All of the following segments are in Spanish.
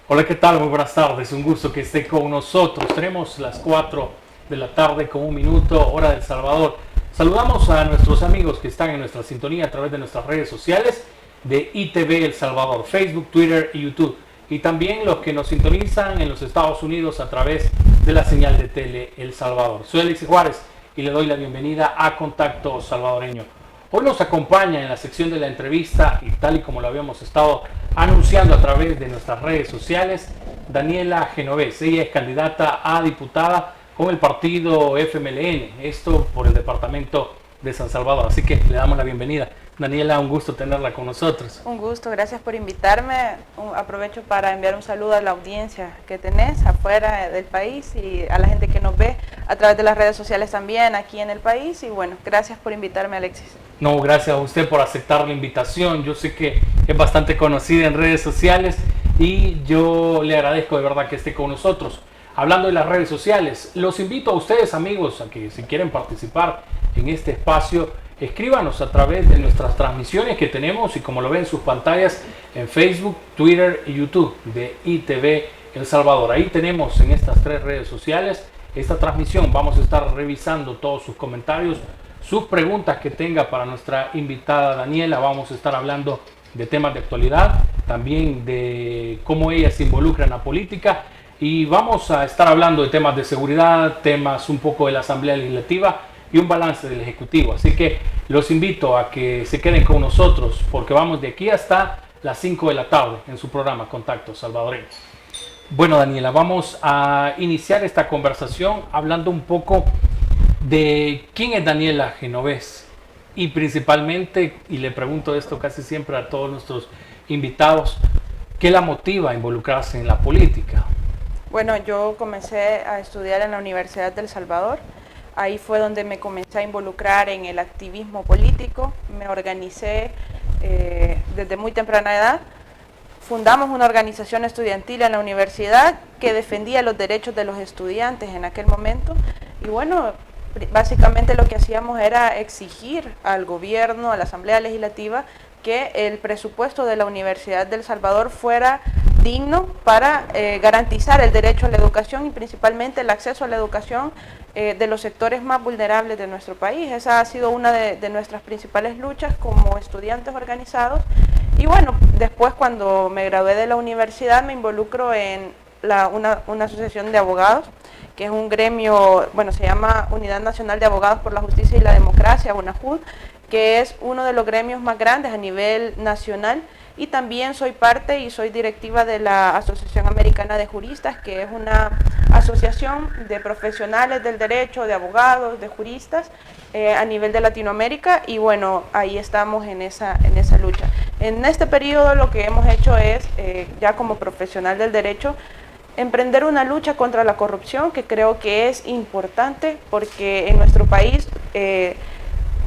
Hola, ¿qué tal? Muy buenas tardes. Un gusto que esté con nosotros. Tenemos las 4 de la tarde con un minuto, hora de El Salvador. Saludamos a nuestros amigos que están en nuestra sintonía a través de nuestras redes sociales de ITV El Salvador, Facebook, Twitter y YouTube. Y también los que nos sintonizan en los Estados Unidos a través de la señal de Tele El Salvador. Soy Alexis Juárez y le doy la bienvenida a Contacto Salvadoreño. Hoy nos acompaña en la sección de la entrevista, y tal y como lo habíamos estado anunciando a través de nuestras redes sociales, Daniela Genovés. Ella es candidata a diputada con el partido FMLN, esto por el departamento de San Salvador. Así que le damos la bienvenida. Daniela, un gusto tenerla con nosotros. Un gusto, gracias por invitarme. Aprovecho para enviar un saludo a la audiencia que tenés afuera del país y a la gente que nos ve a través de las redes sociales también aquí en el país. Y bueno, gracias por invitarme, Alexis. No, gracias a usted por aceptar la invitación. Yo sé que es bastante conocida en redes sociales y yo le agradezco de verdad que esté con nosotros. Hablando de las redes sociales, los invito a ustedes, amigos, a que si quieren participar en este espacio, escríbanos a través de nuestras transmisiones que tenemos y como lo ven en sus pantallas en Facebook, Twitter y YouTube de ITV El Salvador. Ahí tenemos en estas 3 redes sociales esta transmisión. Vamos a estar revisando todos sus comentarios, sus preguntas que tenga para nuestra invitada Daniela. Vamos a estar hablando de temas de actualidad, también de cómo ella se involucra en la política y vamos a estar hablando de temas de seguridad, temas un poco de la Asamblea Legislativa y un balance del Ejecutivo. Así que los invito a que se queden con nosotros porque vamos de aquí hasta las 5 de la tarde en su programa Contacto Salvadoreño. Bueno, Daniela, vamos a iniciar esta conversación hablando un poco de quién es Daniela Genovés y principalmente, y le pregunto esto casi siempre a todos nuestros invitados, ¿qué la motiva a involucrarse en la política? Bueno, yo comencé a estudiar en la Universidad de El Salvador. Ahí fue donde me comencé a involucrar en el activismo político. Me organicé desde muy temprana edad. Fundamos una organización estudiantil en la universidad que defendía los derechos de los estudiantes en aquel momento. Y bueno, básicamente lo que hacíamos era exigir al gobierno, a la Asamblea Legislativa, que el presupuesto de la Universidad de El Salvador fuera digno para garantizar el derecho a la educación y principalmente el acceso a la educación de los sectores más vulnerables de nuestro país. Esa ha sido una de nuestras principales luchas como estudiantes organizados. Y bueno, después cuando me gradué de la universidad me involucro en una asociación de abogados, que es un gremio, bueno, se llama Unidad Nacional de Abogados por la Justicia y la Democracia, UNAJUD, que es uno de los gremios más grandes a nivel nacional. Y también soy parte y soy directiva de la Asociación Americana de Juristas, que es una asociación de profesionales del derecho, de abogados, de juristas a nivel de Latinoamérica. Y bueno, ahí estamos en esa lucha. En este periodo lo que hemos hecho es, ya como profesional del derecho, emprender una lucha contra la corrupción, que creo que es importante porque en nuestro país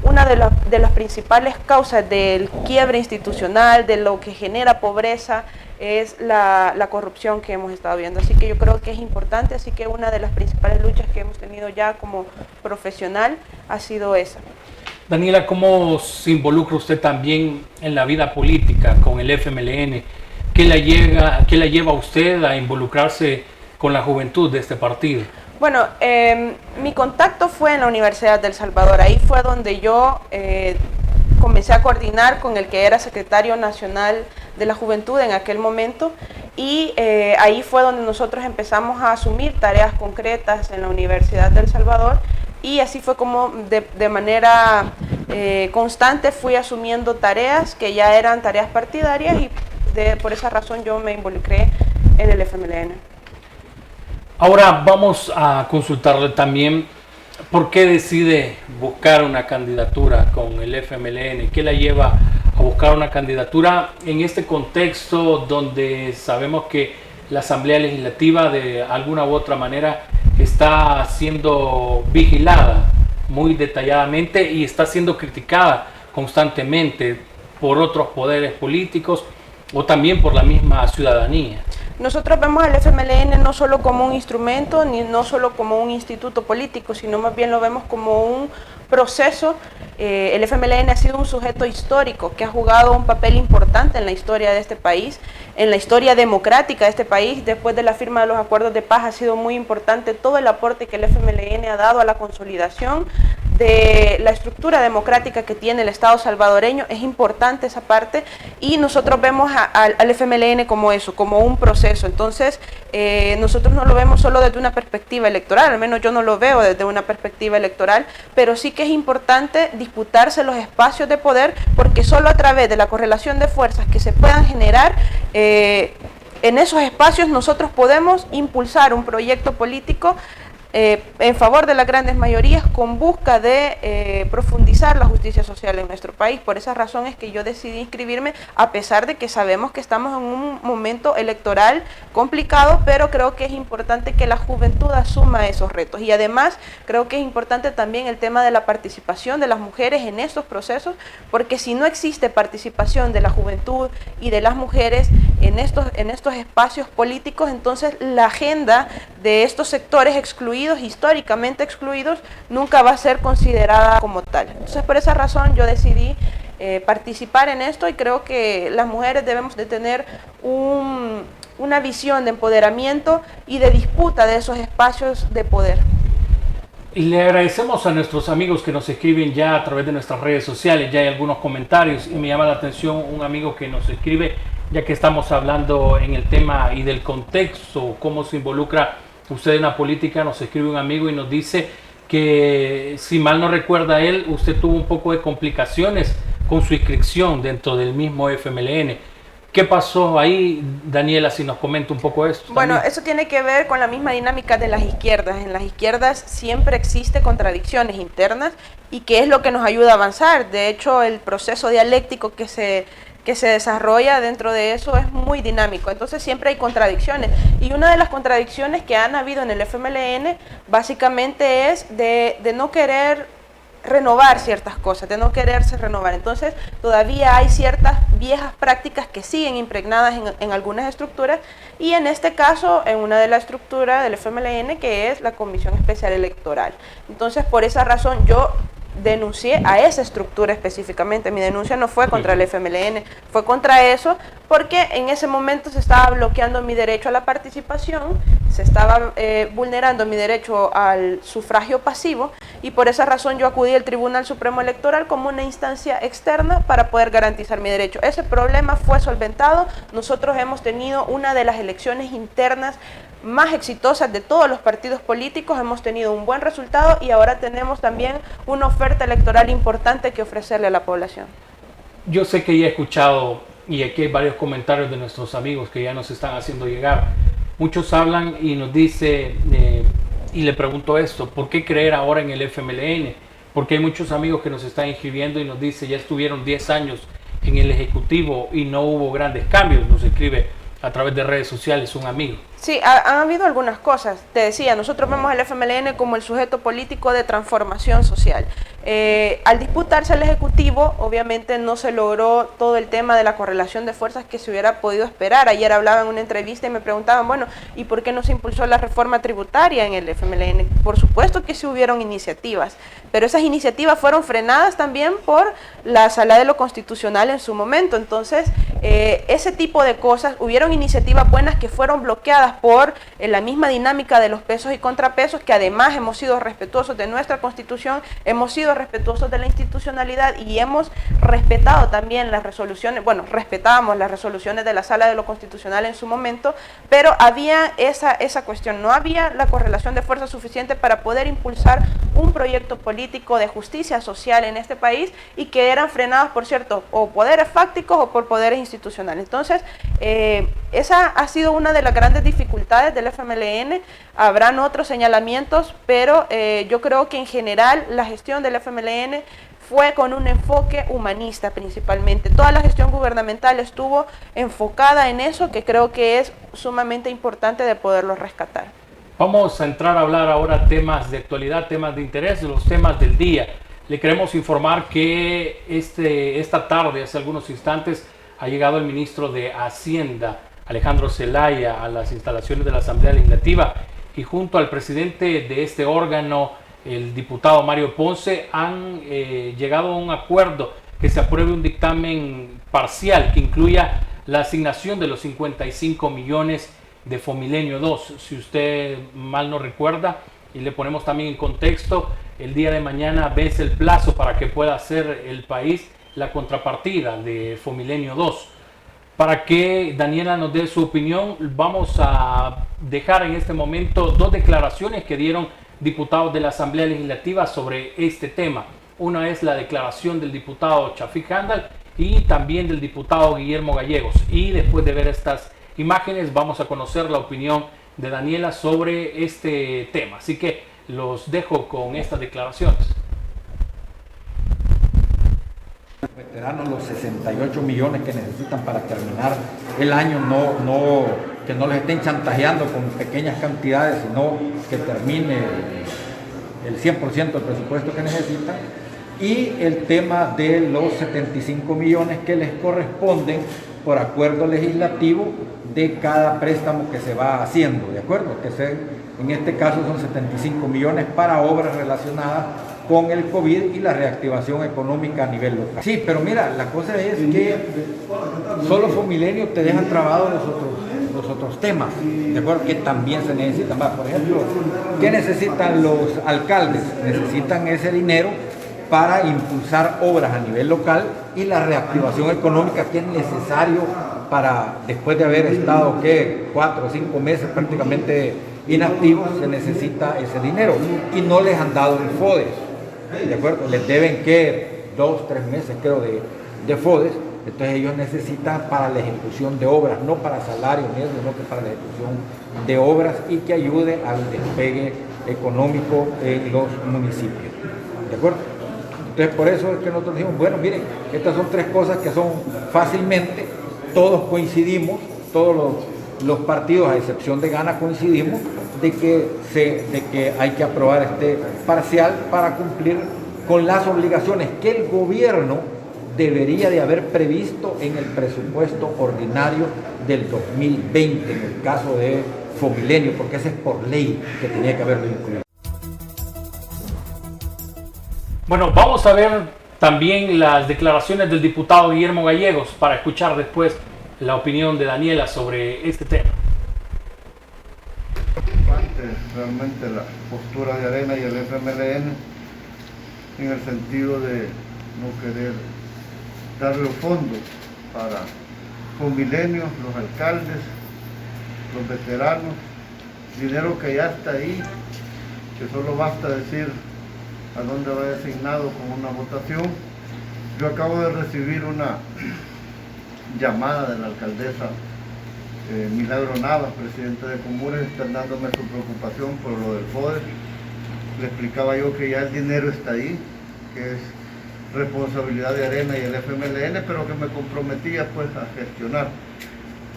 una de las principales causas del quiebre institucional, de lo que genera pobreza, es la corrupción que hemos estado viendo. Así que yo creo que es importante, así que una de las principales luchas que hemos tenido ya como profesional ha sido esa. Daniela, ¿cómo se involucra usted también en la vida política con el FMLN? ¿Qué la lleva a usted a involucrarse con la juventud de este partido? Bueno, mi contacto fue en la Universidad de El Salvador. Ahí fue donde yo comencé a coordinar con el que era secretario nacional de la juventud en aquel momento y ahí fue donde nosotros empezamos a asumir tareas concretas en la Universidad de El Salvador y así fue como de manera constante fui asumiendo tareas que ya eran tareas partidarias y por esa razón yo me involucré en el FMLN. Ahora vamos a consultarle también por qué decide buscar una candidatura con el FMLN, qué la lleva a buscar una candidatura en este contexto donde sabemos que la Asamblea Legislativa de alguna u otra manera está siendo vigilada muy detalladamente y está siendo criticada constantemente por otros poderes políticos o también por la misma ciudadanía. Nosotros vemos al FMLN no solo como un instrumento, ni no solo como un instituto político, sino más bien lo vemos como un proceso. El FMLN ha sido un sujeto histórico que ha jugado un papel importante en la historia de este país. en la historia democrática de este país. Después de la firma de los acuerdos de paz ha sido muy importante todo el aporte que el FMLN ha dado a la consolidación de la estructura democrática que tiene el Estado salvadoreño. Es importante esa parte y nosotros vemos al FMLN como eso, como un proceso. Entonces nosotros no lo vemos solo desde una perspectiva electoral, al menos yo no lo veo desde una perspectiva electoral, pero sí que es importante disputarse los espacios de poder, porque solo a través de la correlación de fuerzas que se puedan generar en esos espacios nosotros podemos impulsar un proyecto político en favor de las grandes mayorías con busca de profundizar la justicia social en nuestro país. Por esa razón es que yo decidí inscribirme, a pesar de que sabemos que estamos en un momento electoral complicado, pero creo que es importante que la juventud asuma esos retos. Y además creo que es importante también el tema de la participación de las mujeres en estos procesos, porque si no existe participación de la juventud y de las mujeres en estos espacios políticos, entonces la agenda de estos sectores excluidos, históricamente excluidos, nunca va a ser considerada como tal. Entonces por esa razón yo decidí participar en esto, y creo que las mujeres debemos de tener una visión de empoderamiento y de disputa de esos espacios de poder. Y le agradecemos a nuestros amigos que nos escriben ya a través de nuestras redes sociales. Ya hay algunos comentarios y me llama la atención un amigo que nos escribe, ya que estamos hablando en el tema y del contexto, cómo se involucra usted en la política. Nos escribe un amigo y nos dice que, si mal no recuerda él, usted tuvo un poco de complicaciones con su inscripción dentro del mismo FMLN. ¿Qué pasó ahí, Daniela, si nos comenta un poco esto? Bueno, también. eso tiene que ver con la misma dinámica de las izquierdas. En las izquierdas siempre existe contradicciones internas, y que es lo que nos ayuda a avanzar. De hecho, el proceso dialéctico que se desarrolla dentro de eso es muy dinámico. Entonces siempre hay contradicciones, y una de las contradicciones que han habido en el FMLN básicamente es de no querer renovar ciertas cosas, de no quererse renovar. Entonces todavía hay ciertas viejas prácticas que siguen impregnadas en algunas estructuras, y en este caso en una de las estructuras del FMLN, que es la Comisión Especial Electoral. Entonces por esa razón yo denuncié a esa estructura específicamente. Mi denuncia no fue contra el FMLN, fue contra eso, porque en ese momento se estaba bloqueando mi derecho a la participación, se estaba vulnerando mi derecho al sufragio pasivo, y por esa razón yo acudí al Tribunal Supremo Electoral como una instancia externa para poder garantizar mi derecho. Ese problema fue solventado. Nosotros hemos tenido una de las elecciones internas más exitosas de todos los partidos políticos, hemos tenido un buen resultado, y ahora tenemos también una oferta electoral importante que ofrecerle a la población. Yo sé que ya he escuchado, y aquí hay varios comentarios de nuestros amigos que ya nos están haciendo llegar. Muchos hablan y nos dice, y le pregunto esto, ¿por qué creer ahora en el FMLN? Porque hay muchos amigos que nos están inscribiendo y nos dice, ya estuvieron 10 años en el Ejecutivo y no hubo grandes cambios. Nos escribe a través de redes sociales un amigo. Sí, han habido algunas cosas. Te decía, nosotros vemos al FMLN como el sujeto político de transformación social. Al disputarse al Ejecutivo, obviamente no se logró todo el tema de la correlación de fuerzas que se hubiera podido esperar. Ayer hablaba en una entrevista y me preguntaban, bueno, ¿y por qué no se impulsó la reforma tributaria en el FMLN? Por supuesto que sí hubieron iniciativas, pero esas iniciativas fueron frenadas también por la Sala de lo Constitucional en su momento. Entonces, ese tipo de cosas, hubieron iniciativas buenas que fueron bloqueadas por la misma dinámica de los pesos y contrapesos, que además hemos sido respetuosos de nuestra Constitución, hemos sido respetuosos de la institucionalidad y hemos respetado también las resoluciones, bueno, respetábamos las resoluciones de la Sala de lo Constitucional en su momento, pero había esa cuestión, no había la correlación de fuerza suficiente para poder impulsar un proyecto político de justicia social en este país, y que eran frenados, por cierto, o poderes fácticos o por poderes institucionales. Entonces, esa ha sido una de las grandes dificultades del FMLN. Habrán otros señalamientos, pero yo creo que en general la gestión del FMLN fue con un enfoque humanista principalmente. Toda la gestión gubernamental estuvo enfocada en eso, que creo que es sumamente importante de poderlo rescatar. Vamos a entrar a hablar ahora temas de actualidad, temas de interés, los temas del día. Le queremos informar que esta tarde, hace algunos instantes, ha llegado el ministro de Hacienda, Alejandro Zelaya, a las instalaciones de la Asamblea Legislativa, y junto al presidente de este órgano, el diputado Mario Ponce, han llegado a un acuerdo que se apruebe un dictamen parcial que incluya la asignación de los 55 millones de Fomilenio 2. Si usted mal no recuerda, y le ponemos también en contexto, el día de mañana vence el plazo para que pueda hacer el país la contrapartida de Fomilenio 2. Para que Daniela nos dé su opinión, vamos a dejar en este momento dos declaraciones que dieron diputados de la Asamblea Legislativa sobre este tema. Una es la declaración del diputado Chafik Handal y también del diputado Guillermo Gallegos. Y después de ver estas imágenes vamos a conocer la opinión de Daniela sobre este tema. Así que los dejo con estas declaraciones. Veteranos, los 68 millones que necesitan para terminar el año, que no les estén chantajeando con pequeñas cantidades, sino que termine el 100% del presupuesto que necesitan. Y el tema de los 75 millones que les corresponden por acuerdo legislativo de cada préstamo que se va haciendo, ¿de acuerdo? En este caso son 75 millones para obras relacionadas con el COVID y la reactivación económica a nivel local. Sí, pero mira, la cosa es que solo Fomilenio te deja trabado los otros temas, ¿de acuerdo? Que también se necesitan. Por ejemplo, ¿qué necesitan los alcaldes? Necesitan ese dinero para impulsar obras a nivel local y la reactivación económica que es necesario para, después de haber estado, 4 o 5 meses prácticamente inactivos, se necesita ese dinero y no les han dado el FODES, ¿de acuerdo? Les deben 2 o 3 meses creo de FODES, entonces ellos necesitan para la ejecución de obras, no para salarios ni eso, sino que para la ejecución de obras y que ayude al despegue económico en los municipios, ¿de acuerdo? Entonces por eso es que nosotros decimos, bueno, miren, estas son 3 cosas que son fácilmente, todos coincidimos, todos los partidos a excepción de Gana coincidimos de que hay que aprobar este parcial para cumplir con las obligaciones que el gobierno debería de haber previsto en el presupuesto ordinario del 2020, en el caso de Fomilenio, porque ese es por ley que tenía que haberlo incluido. Bueno, vamos a ver también las declaraciones del diputado Guillermo Gallegos para escuchar después la opinión de Daniela sobre este tema. Realmente la postura de Arena y el FMLN en el sentido de no querer dar los fondos para Fomilenio, los alcaldes, los veteranos, dinero que ya está ahí, que solo basta decir a dónde va designado con una votación. Yo acabo de recibir una llamada de la alcaldesa Milagro Navas, presidenta de Comunes, están dándome su preocupación por lo del FODES. Le explicaba yo que ya el dinero está ahí, que es responsabilidad de Arena y el FMLN, pero que me comprometía pues a gestionar.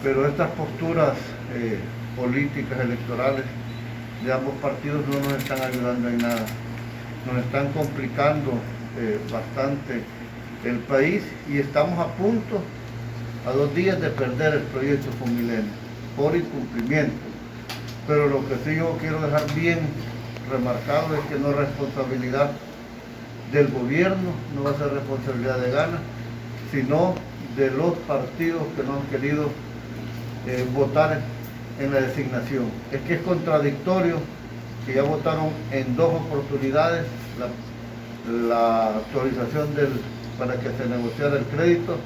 Pero estas posturas políticas, electorales de ambos partidos no nos están ayudando en nada. Nos están complicando bastante el país y estamos a punto, a 2 días de perder el proyecto Fomilenio por incumplimiento. Pero lo que sí yo quiero dejar bien remarcado es que no es responsabilidad del gobierno, no va a ser responsabilidad de Gana, sino de los partidos que no han querido votar en la designación. Es que es contradictorio que ya votaron en 2 oportunidades la autorización para que se negociara el crédito,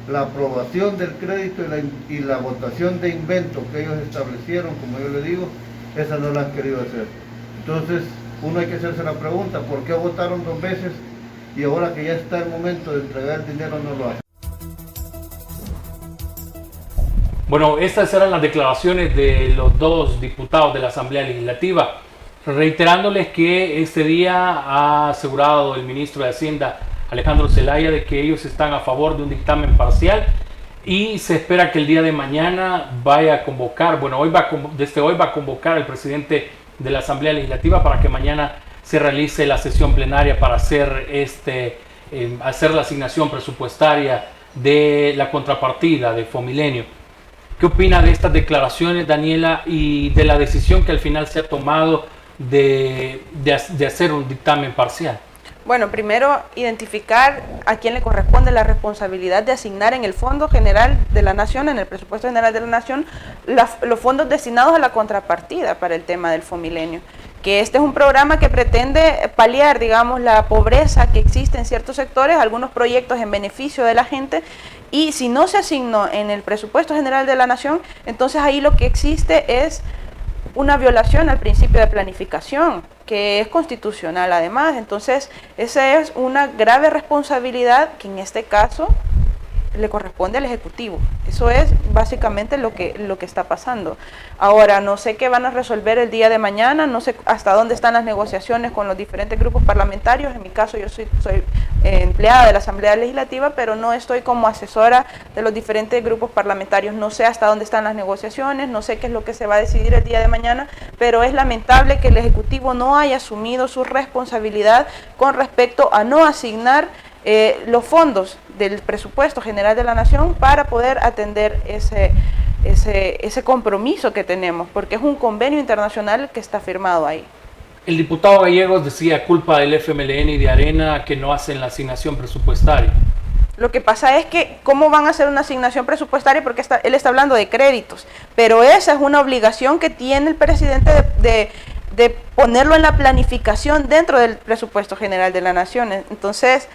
la aprobación del crédito y la votación de invento que ellos establecieron, como yo le digo, esa no la han querido hacer. Entonces, uno hay que hacerse la pregunta, ¿por qué votaron 2 veces y ahora que ya está el momento de entregar el dinero no lo hacen? Bueno, estas eran las declaraciones de los 2 diputados de la Asamblea Legislativa, reiterándoles que este día ha asegurado el ministro de Hacienda, Alejandro Zelaya, de que ellos están a favor de un dictamen parcial y se espera que el día de mañana vaya a convocar, desde hoy va a convocar al presidente de la Asamblea Legislativa para que mañana se realice la sesión plenaria para hacer la asignación presupuestaria de la contrapartida de Fomilenio. ¿Qué opina de estas declaraciones, Daniela, y de la decisión que al final se ha tomado de hacer un dictamen parcial? Bueno, primero identificar a quién le corresponde la responsabilidad de asignar en el Fondo General de la Nación, en el Presupuesto General de la Nación, los fondos destinados a la contrapartida para el tema del Fomilenio. Que este es un programa que pretende paliar, digamos, la pobreza que existe en ciertos sectores, algunos proyectos en beneficio de la gente, y si no se asignó en el Presupuesto General de la Nación, entonces ahí lo que existe es una violación al principio de planificación, que es constitucional además. Entonces, esa es una grave responsabilidad que en este caso le corresponde al Ejecutivo. Eso es básicamente lo que está pasando. Ahora, no sé qué van a resolver el día de mañana, no sé hasta dónde están las negociaciones con los diferentes grupos parlamentarios. En mi caso, yo soy empleada de la Asamblea Legislativa, pero no estoy como asesora de los diferentes grupos parlamentarios. No sé hasta dónde están las negociaciones, no sé qué es lo que se va a decidir el día de mañana, pero es lamentable que el Ejecutivo no haya asumido su responsabilidad con respecto a no asignar los fondos del Presupuesto General de la Nación para poder atender ese compromiso que tenemos, porque es un convenio internacional que está firmado ahí. El diputado Gallegos decía culpa del FMLN y de Arena que no hacen la asignación presupuestaria. Lo que pasa es que, ¿cómo van a hacer una asignación presupuestaria? Porque él está hablando de créditos, pero esa es una obligación que tiene el presidente de ponerlo en la planificación dentro del Presupuesto General de la Nación. Entonces,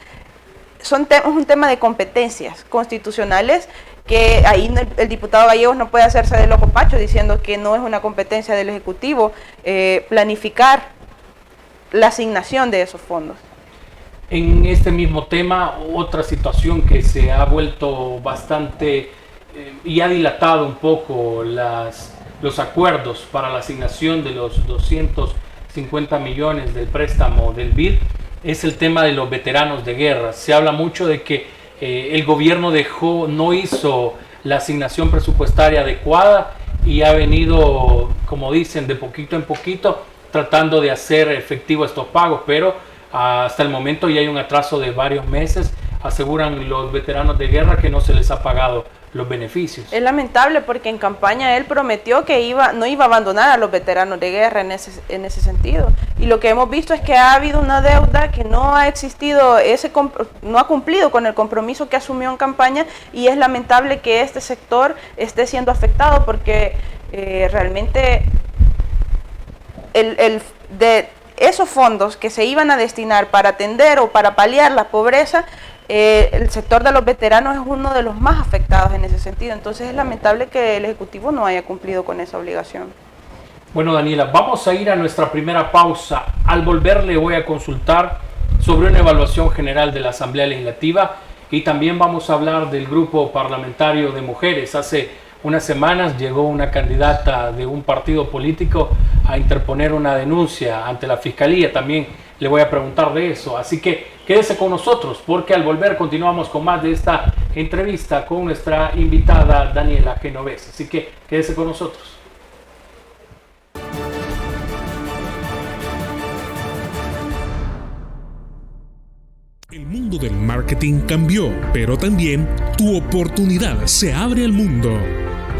es un tema de competencias constitucionales que ahí el diputado Gallegos no puede hacerse del ojo pacho diciendo que no es una competencia del Ejecutivo planificar la asignación de esos fondos. En este mismo tema, otra situación que se ha vuelto bastante y ha dilatado un poco los acuerdos para la asignación de los 250 millones del préstamo del BID, es el tema de los veteranos de guerra. Se habla mucho de que el gobierno no hizo la asignación presupuestaria adecuada y ha venido, como dicen, de poquito en poquito tratando de hacer efectivo estos pagos, pero hasta el momento ya hay un atraso de varios meses. Aseguran los veteranos de guerra que no se les ha pagado los beneficios. Es lamentable porque en campaña él prometió que no iba a abandonar a los veteranos de guerra en ese sentido. Y lo que hemos visto es que ha habido una deuda que no ha existido, no ha cumplido con el compromiso que asumió en campaña, y es lamentable que este sector esté siendo afectado porque realmente de esos fondos que se iban a destinar para atender o para paliar la pobreza, el sector de los veteranos es uno de los más afectados en ese sentido. Entonces es lamentable que el Ejecutivo no haya cumplido con esa obligación. Bueno, Daniela, vamos a ir a nuestra primera pausa. Al volver le voy a consultar sobre una evaluación general de la Asamblea Legislativa y también vamos a hablar del grupo parlamentario de mujeres. Hace unas semanas llegó una candidata de un partido político a interponer una denuncia ante la Fiscalía. También le voy a preguntar de eso. Así que quédese con nosotros porque al volver continuamos con más de esta entrevista con nuestra invitada Daniela Genovés. Así que quédese con nosotros. El mundo del marketing cambió, pero también tu oportunidad se abre al mundo.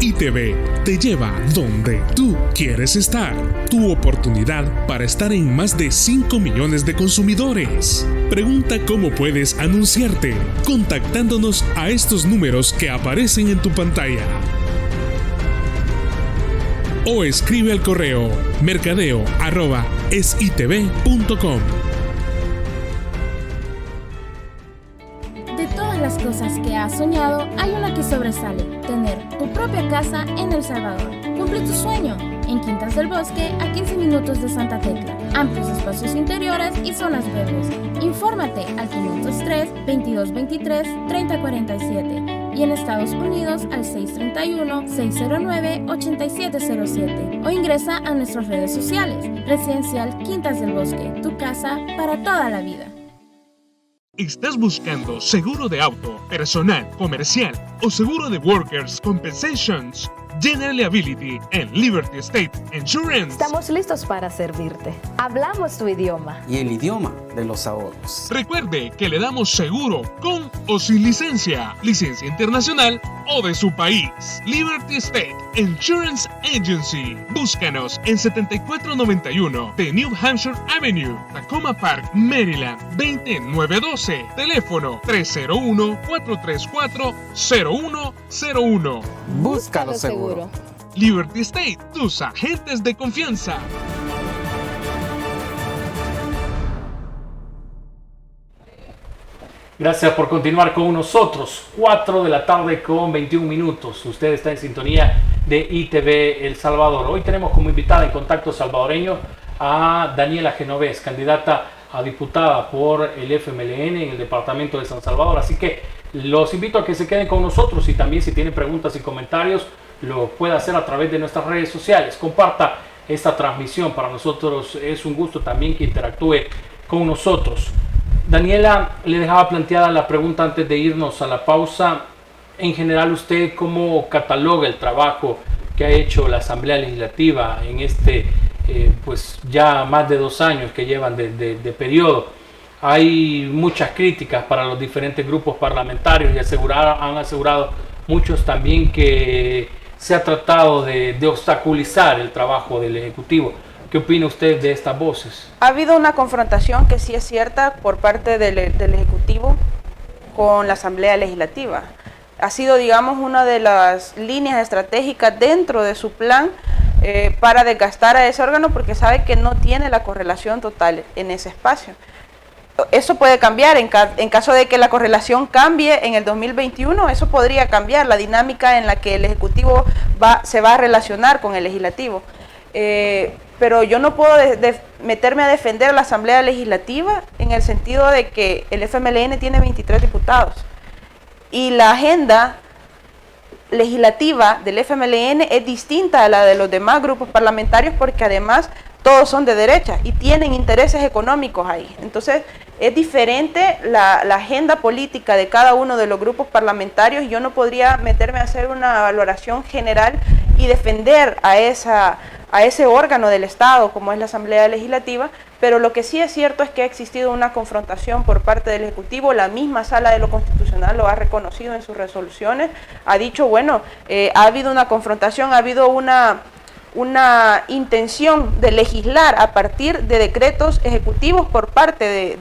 ITV te lleva donde tú quieres estar. Tu oportunidad para estar en más de 5 millones de consumidores. Pregunta cómo puedes anunciarte contactándonos a estos números que aparecen en tu pantalla. O escribe al correo mercadeo@esitv.com. Las cosas que has soñado, hay una que sobresale: tener tu propia casa en El Salvador. Cumple tu sueño en Quintas del Bosque, a 15 minutos de Santa Tecla. Amplios espacios interiores y zonas verdes. Infórmate al 503-2223-3047 y en Estados Unidos al 631-609-8707 o ingresa a nuestras redes sociales. Residencial Quintas del Bosque, tu casa para toda la vida. ¿Estás buscando seguro de auto, personal, comercial o seguro de Workers' Compensations? General Liability en Liberty State Insurance. Estamos listos para servirte. Hablamos tu idioma. Y el idioma de los ahorros. Recuerde que le damos seguro con o sin licencia, licencia internacional o de su país. Liberty State Insurance Agency. Búscanos en 7491 de New Hampshire Avenue, Tacoma Park, Maryland, 20912. Teléfono 301-434-0101. Búscalo seguro. Liberty State, tus agentes de confianza. Gracias por continuar con nosotros. 4 de la tarde con 21 minutos. Usted está en sintonía de ITV El Salvador. Hoy tenemos como invitada en Contacto Salvadoreño a Daniela Genovés, candidata a diputada por el FMLN en el departamento de San Salvador. Así que los invito a que se queden con nosotros y también si tienen preguntas y comentarios lo puede hacer a través de nuestras redes sociales. Comparta esta transmisión. Para nosotros es un gusto también que interactúe con nosotros. Daniela, le dejaba planteada la pregunta antes de irnos a la pausa. En general, ¿usted cómo cataloga el trabajo que ha hecho la Asamblea Legislativa en este, pues ya más de 2 años que llevan de periodo? Hay muchas críticas para los diferentes grupos parlamentarios y han asegurado muchos también que se ha tratado de obstaculizar el trabajo del Ejecutivo. ¿Qué opina usted de estas voces? Ha habido una confrontación que sí es cierta por parte del Ejecutivo con la Asamblea Legislativa. Ha sido, digamos, una de las líneas estratégicas dentro de su plan para desgastar a ese órgano porque sabe que no tiene la correlación total en ese espacio. Eso puede cambiar en caso de que la correlación cambie en el 2021, eso podría cambiar la dinámica en la que el Ejecutivo se va a relacionar con el Legislativo. Pero yo no puedo meterme a defender a la Asamblea Legislativa en el sentido de que el FMLN tiene 23 diputados y la agenda legislativa del FMLN es distinta a la de los demás grupos parlamentarios porque además todos son de derecha y tienen intereses económicos ahí. Entonces es diferente la agenda política de cada uno de los grupos parlamentarios y yo no podría meterme a hacer una valoración general y defender a ese órgano del Estado como es la Asamblea Legislativa, pero lo que sí es cierto es que ha existido una confrontación por parte del Ejecutivo. La misma Sala de lo Constitucional lo ha reconocido en sus resoluciones, ha dicho, bueno, ha habido una confrontación, ha habido una intención de legislar a partir de decretos ejecutivos por parte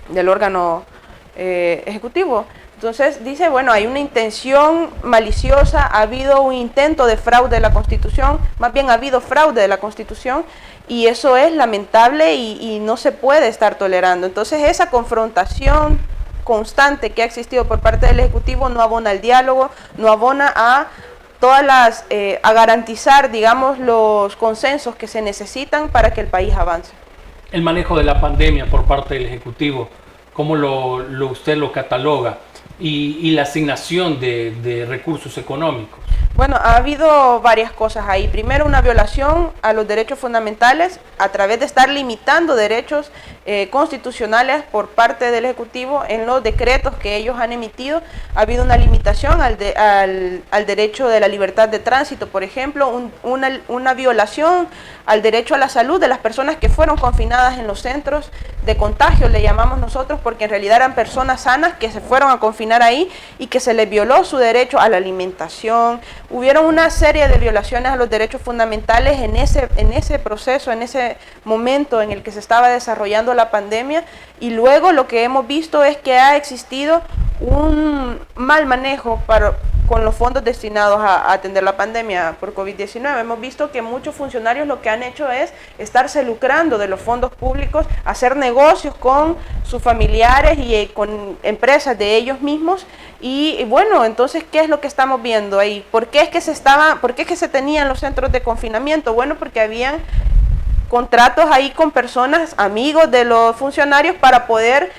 del órgano ejecutivo. Entonces dice, bueno, hay una intención maliciosa, ha habido un intento de fraude de la Constitución, más bien ha habido fraude de la Constitución y eso es lamentable y no se puede estar tolerando. Entonces esa confrontación constante que ha existido por parte del Ejecutivo no abona al diálogo, no abona a a garantizar, digamos, los consensos que se necesitan para que el país avance. El manejo de la pandemia por parte del Ejecutivo, ¿cómo usted lo cataloga? Y la asignación de recursos económicos. Bueno, ha habido varias cosas ahí. Primero, una violación a los derechos fundamentales a través de estar limitando derechos constitucionales por parte del Ejecutivo en los decretos que ellos han emitido. Ha habido una limitación al derecho de la libertad de tránsito, por ejemplo, una violación al derecho a la salud de las personas que fueron confinadas en los centros de contagio, le llamamos nosotros, porque en realidad eran personas sanas que se fueron a confinar ahí y que se les violó su derecho a la alimentación. Hubieron una serie de violaciones a los derechos fundamentales en ese proceso, en ese momento en el que se estaba desarrollando la pandemia, y luego lo que hemos visto es que ha existido un mal manejo con los fondos destinados a atender la pandemia por COVID-19. Hemos visto que muchos funcionarios lo que han hecho es estarse lucrando de los fondos públicos, hacer negocios con sus familiares y con empresas de ellos mismos. Y bueno, entonces, ¿qué es lo que estamos viendo ahí? ¿Por qué es que se tenían los centros de confinamiento? Bueno, porque habían contratos ahí con personas, amigos de los funcionarios, para poder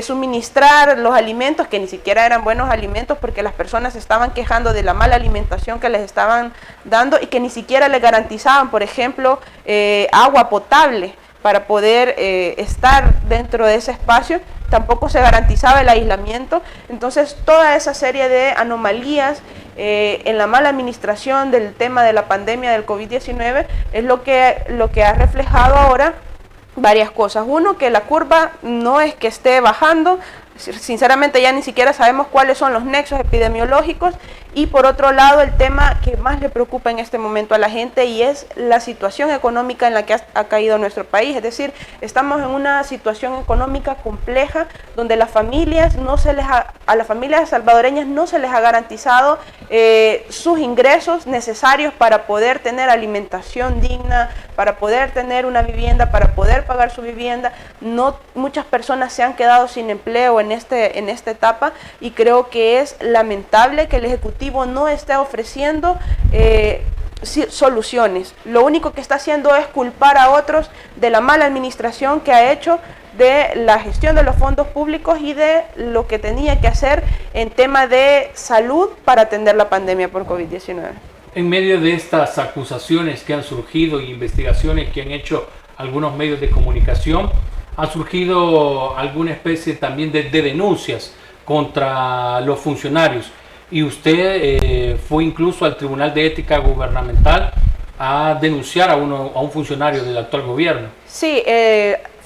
suministrar los alimentos, que ni siquiera eran buenos alimentos, porque las personas se estaban quejando de la mala alimentación que les estaban dando y que ni siquiera les garantizaban, por ejemplo, agua potable para poder estar dentro de ese espacio. Tampoco se garantizaba el aislamiento. Entonces, toda esa serie de anomalías en la mala administración del tema de la pandemia del COVID-19 es lo que ha reflejado ahora varias cosas. Uno, que la curva no es que esté bajando, sinceramente ya ni siquiera sabemos cuáles son los nexos epidemiológicos, Y por otro lado, el tema que más le preocupa en este momento a la gente y es la situación económica en la que ha caído nuestro país. Es decir, estamos en una situación económica compleja donde las familias a las familias salvadoreñas no se les ha garantizado sus ingresos necesarios para poder tener alimentación digna, para poder tener una vivienda, para poder pagar su vivienda. Muchas personas se han quedado sin empleo en esta etapa y creo que es lamentable que el Ejecutivo no esté ofreciendo soluciones. Lo único que está haciendo es culpar a otros de la mala administración que ha hecho, de la gestión de los fondos públicos y de lo que tenía que hacer en tema de salud para atender la pandemia por COVID-19. En medio de estas acusaciones que han surgido y investigaciones que han hecho algunos medios de comunicación, ha surgido alguna especie también de denuncias contra los funcionarios. Y usted fue incluso al Tribunal de Ética Gubernamental a denunciar a un funcionario del actual gobierno. Sí,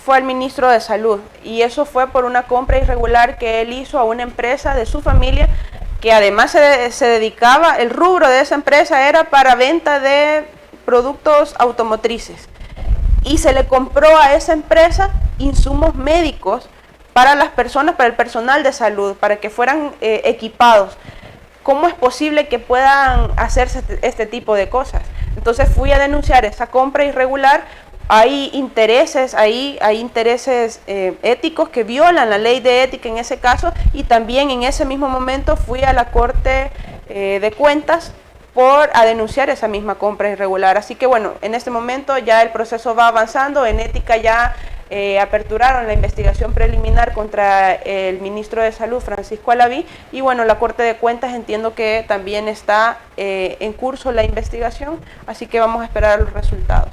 fue al ministro de Salud y eso fue por una compra irregular que él hizo a una empresa de su familia que además se dedicaba, el rubro de esa empresa era para venta de productos automotrices y se le compró a esa empresa insumos médicos para las personas, para el personal de salud, para que fueran equipados. ¿Cómo es posible que puedan hacerse este tipo de cosas? Entonces fui a denunciar esa compra irregular. Hay intereses éticos que violan la ley de ética en ese caso, y también en ese mismo momento fui a la Corte de Cuentas a denunciar esa misma compra irregular. Así que bueno, en este momento ya el proceso va avanzando. En ética ya aperturaron la investigación preliminar contra el ministro de Salud, Francisco Alaví, y bueno, la Corte de Cuentas entiendo que también está en curso la investigación, así que vamos a esperar los resultados.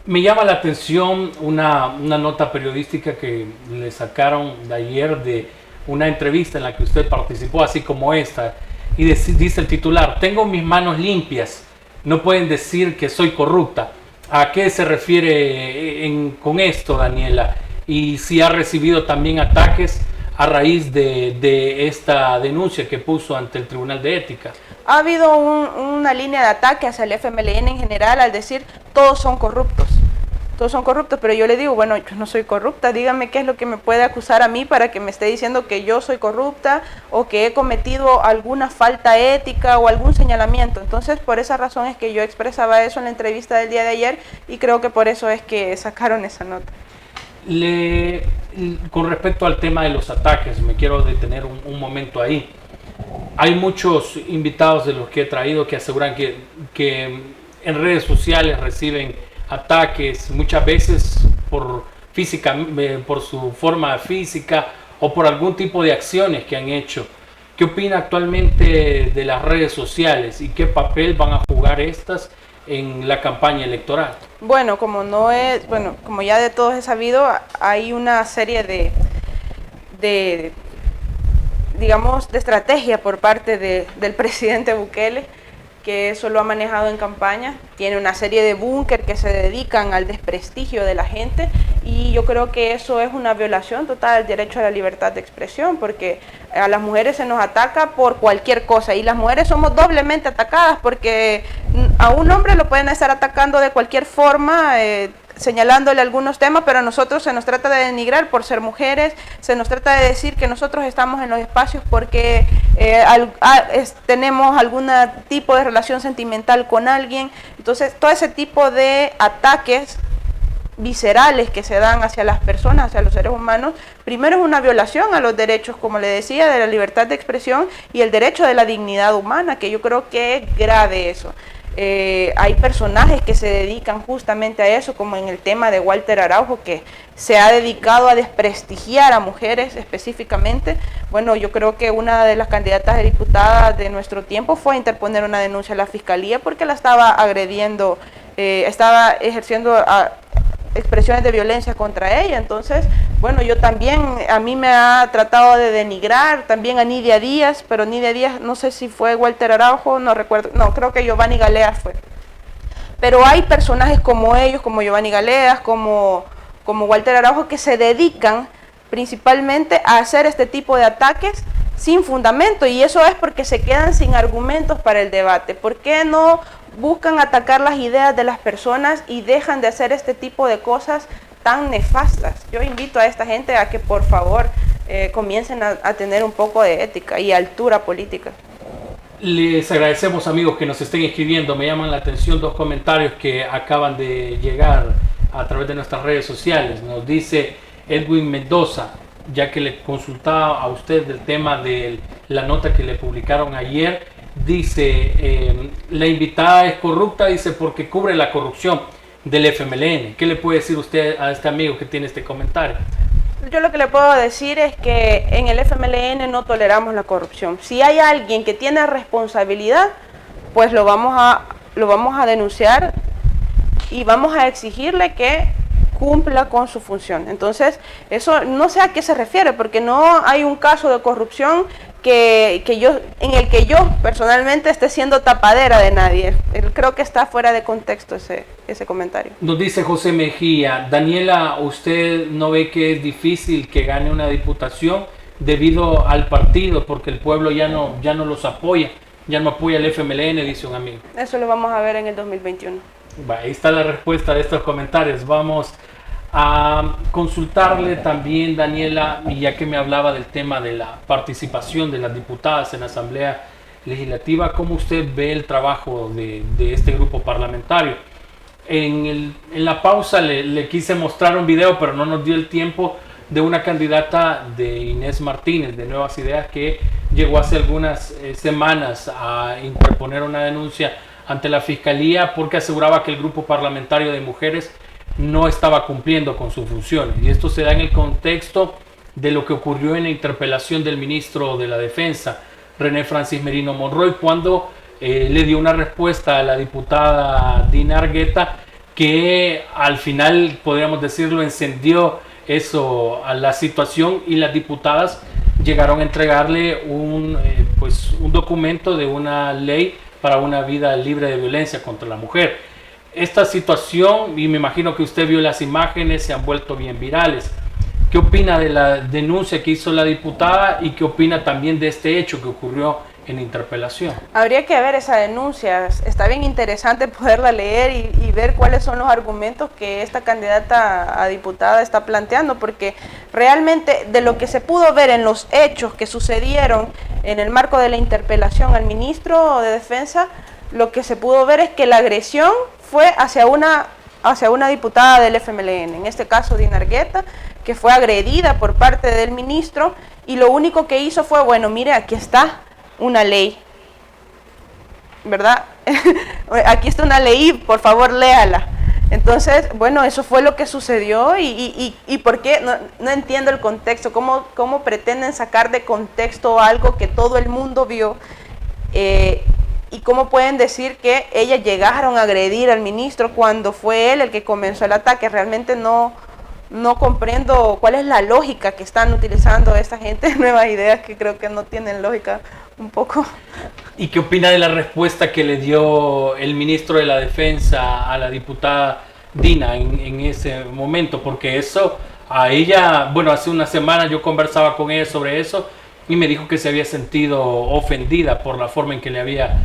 Me llama la atención una nota periodística que le sacaron de ayer de una entrevista en la que usted participó, así como esta, y dice el titular: tengo mis manos limpias, no pueden decir que soy corrupta. ¿A qué se refiere con esto, Daniela? Y si ha recibido también ataques a raíz de esta denuncia que puso ante el Tribunal de Ética. Ha habido una línea de ataque hacia el FMLN en general al decir todos son corruptos. Todos son corruptos, pero yo le digo, bueno, yo no soy corrupta, dígame qué es lo que me puede acusar a mí para que me esté diciendo que yo soy corrupta o que he cometido alguna falta ética o algún señalamiento. Entonces, por esa razón es que yo expresaba eso en la entrevista del día de ayer y creo que por eso es que sacaron esa nota. Con respecto al tema de los ataques, me quiero detener un momento ahí. Hay muchos invitados de los que he traído que aseguran que en redes sociales reciben ataques, muchas veces por su forma física o por algún tipo de acciones que han hecho. ¿Qué opina actualmente de las redes sociales y qué papel van a jugar estas en la campaña electoral? Bueno, como ya de todos he sabido, hay una serie de estrategia por parte del presidente Bukele, que eso lo ha manejado en campaña. Tiene una serie de búnker que se dedican al desprestigio de la gente y yo creo que eso es una violación total del derecho a la libertad de expresión, porque a las mujeres se nos ataca por cualquier cosa y las mujeres somos doblemente atacadas porque a un hombre lo pueden estar atacando de cualquier forma, señalándole algunos temas, pero a nosotros se nos trata de denigrar por ser mujeres, se nos trata de decir que nosotros estamos en los espacios porque tenemos algún tipo de relación sentimental con alguien. Entonces, todo ese tipo de ataques viscerales que se dan hacia las personas, hacia los seres humanos, primero es una violación a los derechos, como le decía, de la libertad de expresión y el derecho de la dignidad humana, que yo creo que es grave eso. Hay personajes que se dedican justamente a eso, como en el tema de Walter Araujo, que se ha dedicado a desprestigiar a mujeres específicamente. Bueno, yo creo que una de las candidatas de diputada de nuestro tiempo fue a interponer una denuncia a la fiscalía porque la estaba agrediendo, estaba ejerciendo expresiones de violencia contra ella. Entonces, bueno, yo también, a mí me ha tratado de denigrar, también a Nidia Díaz, pero Nidia Díaz, no sé si fue Walter Araujo, no recuerdo, no, creo que Giovanni Galeas fue. Pero hay personajes como ellos, como Giovanni Galeas, como Walter Araujo, que se dedican principalmente a hacer este tipo de ataques sin fundamento, y eso es porque se quedan sin argumentos para el debate. ¿Por qué no buscan atacar las ideas de las personas y dejan de hacer este tipo de cosas tan nefastas? Yo invito a esta gente a que por favor comiencen a tener un poco de ética y altura política. Les agradecemos, amigos, que nos estén escribiendo. Me llaman la atención dos comentarios que acaban de llegar a través de nuestras redes sociales. Nos dice Edwin Mendoza, ya que le consultaba a usted del tema de la nota que le publicaron ayer, dice, la invitada es corrupta, dice, porque cubre la corrupción del FMLN. ¿Qué le puede decir usted a este amigo que tiene este comentario? Yo lo que le puedo decir es que en el FMLN no toleramos la corrupción. Si hay alguien que tiene responsabilidad, pues lo vamos a denunciar y vamos a exigirle que cumpla con su función. Entonces, eso no sé a qué se refiere, porque no hay un caso de corrupción en el que yo personalmente esté siendo tapadera de nadie. Creo que está fuera de contexto ese comentario. Nos dice José Mejía, Daniela, ¿usted no ve que es difícil que gane una diputación debido al partido, porque el pueblo ya no los apoya, ya no apoya al FMLN, dice un amigo? Eso lo vamos a ver en el 2021. Ahí está la respuesta de estos comentarios. Vamos a consultarle también, Daniela, y ya que me hablaba del tema de la participación de las diputadas en la Asamblea Legislativa, ¿cómo usted ve el trabajo de este grupo parlamentario? En la pausa le quise mostrar un video, pero no nos dio el tiempo, de una candidata de Inés Martínez, de Nuevas Ideas, que llegó hace algunas semanas a interponer una denuncia ante la Fiscalía porque aseguraba que el grupo parlamentario de mujeres no estaba cumpliendo con sus funciones. Y esto se da en el contexto de lo que ocurrió en la interpelación del ministro de la Defensa, René Francis Merino Monroy, cuando le dio una respuesta a la diputada Dina Argueta, que al final, podríamos decirlo, encendió eso a la situación, y las diputadas llegaron a entregarle un documento de una ley para una vida libre de violencia contra la mujer. Esta situación, y me imagino que usted vio las imágenes, se han vuelto bien virales. ¿Qué opina de la denuncia que hizo la diputada y qué opina también de este hecho que ocurrió en la interpelación? Habría que ver esa denuncia. Está bien interesante poderla leer y ver cuáles son los argumentos que esta candidata a diputada está planteando, porque realmente de lo que se pudo ver en los hechos que sucedieron en el marco de la interpelación al ministro de Defensa, lo que se pudo ver es que la agresión fue hacia una diputada del FMLN, en este caso Dina Argueta, que fue agredida por parte del ministro, y lo único que hizo fue, bueno, mire, aquí está una ley, ¿verdad? Aquí está una ley, por favor léala. Entonces, bueno, eso fue lo que sucedió, y ¿por qué? No entiendo el contexto. ¿Cómo pretenden sacar de contexto algo que todo el mundo vio? ¿Y cómo pueden decir que ellas llegaron a agredir al ministro cuando fue él el que comenzó el ataque? Realmente no comprendo cuál es la lógica que están utilizando esta gente de Nuevas Ideas, que creo que no tienen lógica un poco. ¿Y qué opina de la respuesta que le dio el ministro de la Defensa a la diputada Dina en ese momento? Porque eso, a ella, bueno, hace una semana yo conversaba con ella sobre eso y me dijo que se había sentido ofendida por la forma en que le había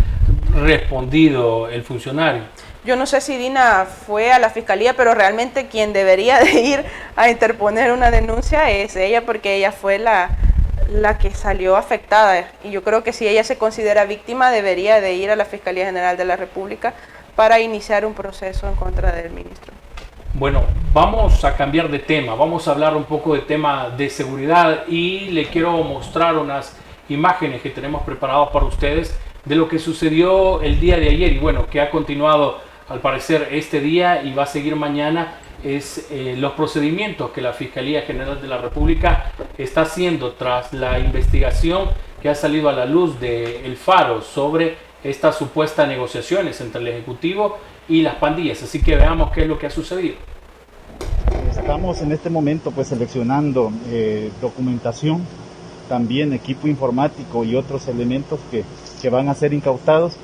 respondido el funcionario. Yo no sé si Dina fue a la fiscalía, pero realmente quien debería de ir a interponer una denuncia es ella, porque ella fue la que salió afectada, y yo creo que si ella se considera víctima debería de ir a la Fiscalía General de la República para iniciar un proceso en contra del ministro. Bueno, vamos a cambiar de tema, vamos a hablar un poco de tema de seguridad, y le quiero mostrar unas imágenes que tenemos preparadas para ustedes de lo que sucedió el día de ayer, y bueno, que ha continuado al parecer este día y va a seguir mañana. Es los procedimientos que la Fiscalía General de la República está haciendo tras la investigación que ha salido a la luz de El Faro sobre estas supuestas negociaciones entre el Ejecutivo y las pandillas. Así que veamos qué es lo que ha sucedido. Estamos en este momento pues seleccionando documentación, también equipo informático y otros elementos que van a ser incautados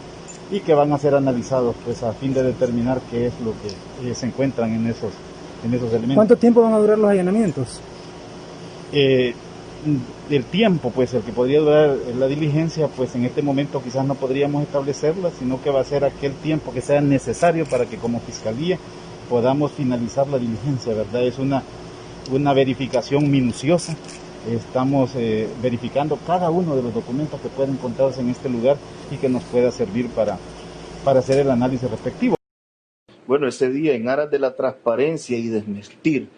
y que van a ser analizados pues a fin de determinar qué es lo que se encuentran en esos elementos. ¿Cuánto tiempo van a durar los allanamientos? el tiempo, pues el que podría durar la diligencia, pues en este momento quizás no podríamos establecerla, sino que va a ser aquel tiempo que sea necesario para que como Fiscalía podamos finalizar la diligencia, ¿verdad? Es una verificación minuciosa. Estamos verificando cada uno de los documentos que pueden encontrarse en este lugar y que nos pueda servir para hacer el análisis respectivo. Bueno, este día, en aras de la transparencia y desmentir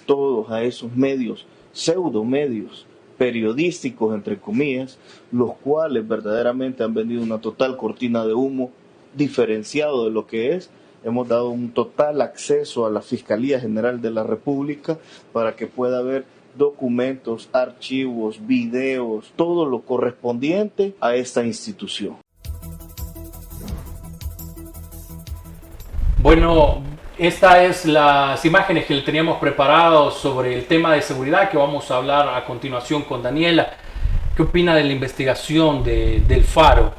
todos a esos medios, pseudomedios periodísticos, entre comillas, los cuales verdaderamente han vendido una total cortina de humo diferenciado de lo que es. Hemos dado un total acceso a la Fiscalía General de la República para que pueda haber documentos, archivos, videos, todo lo correspondiente a esta institución. Bueno, estas es las imágenes que le teníamos preparadas sobre el tema de seguridad que vamos a hablar a continuación con Daniela. ¿Qué opina de la investigación del Faro,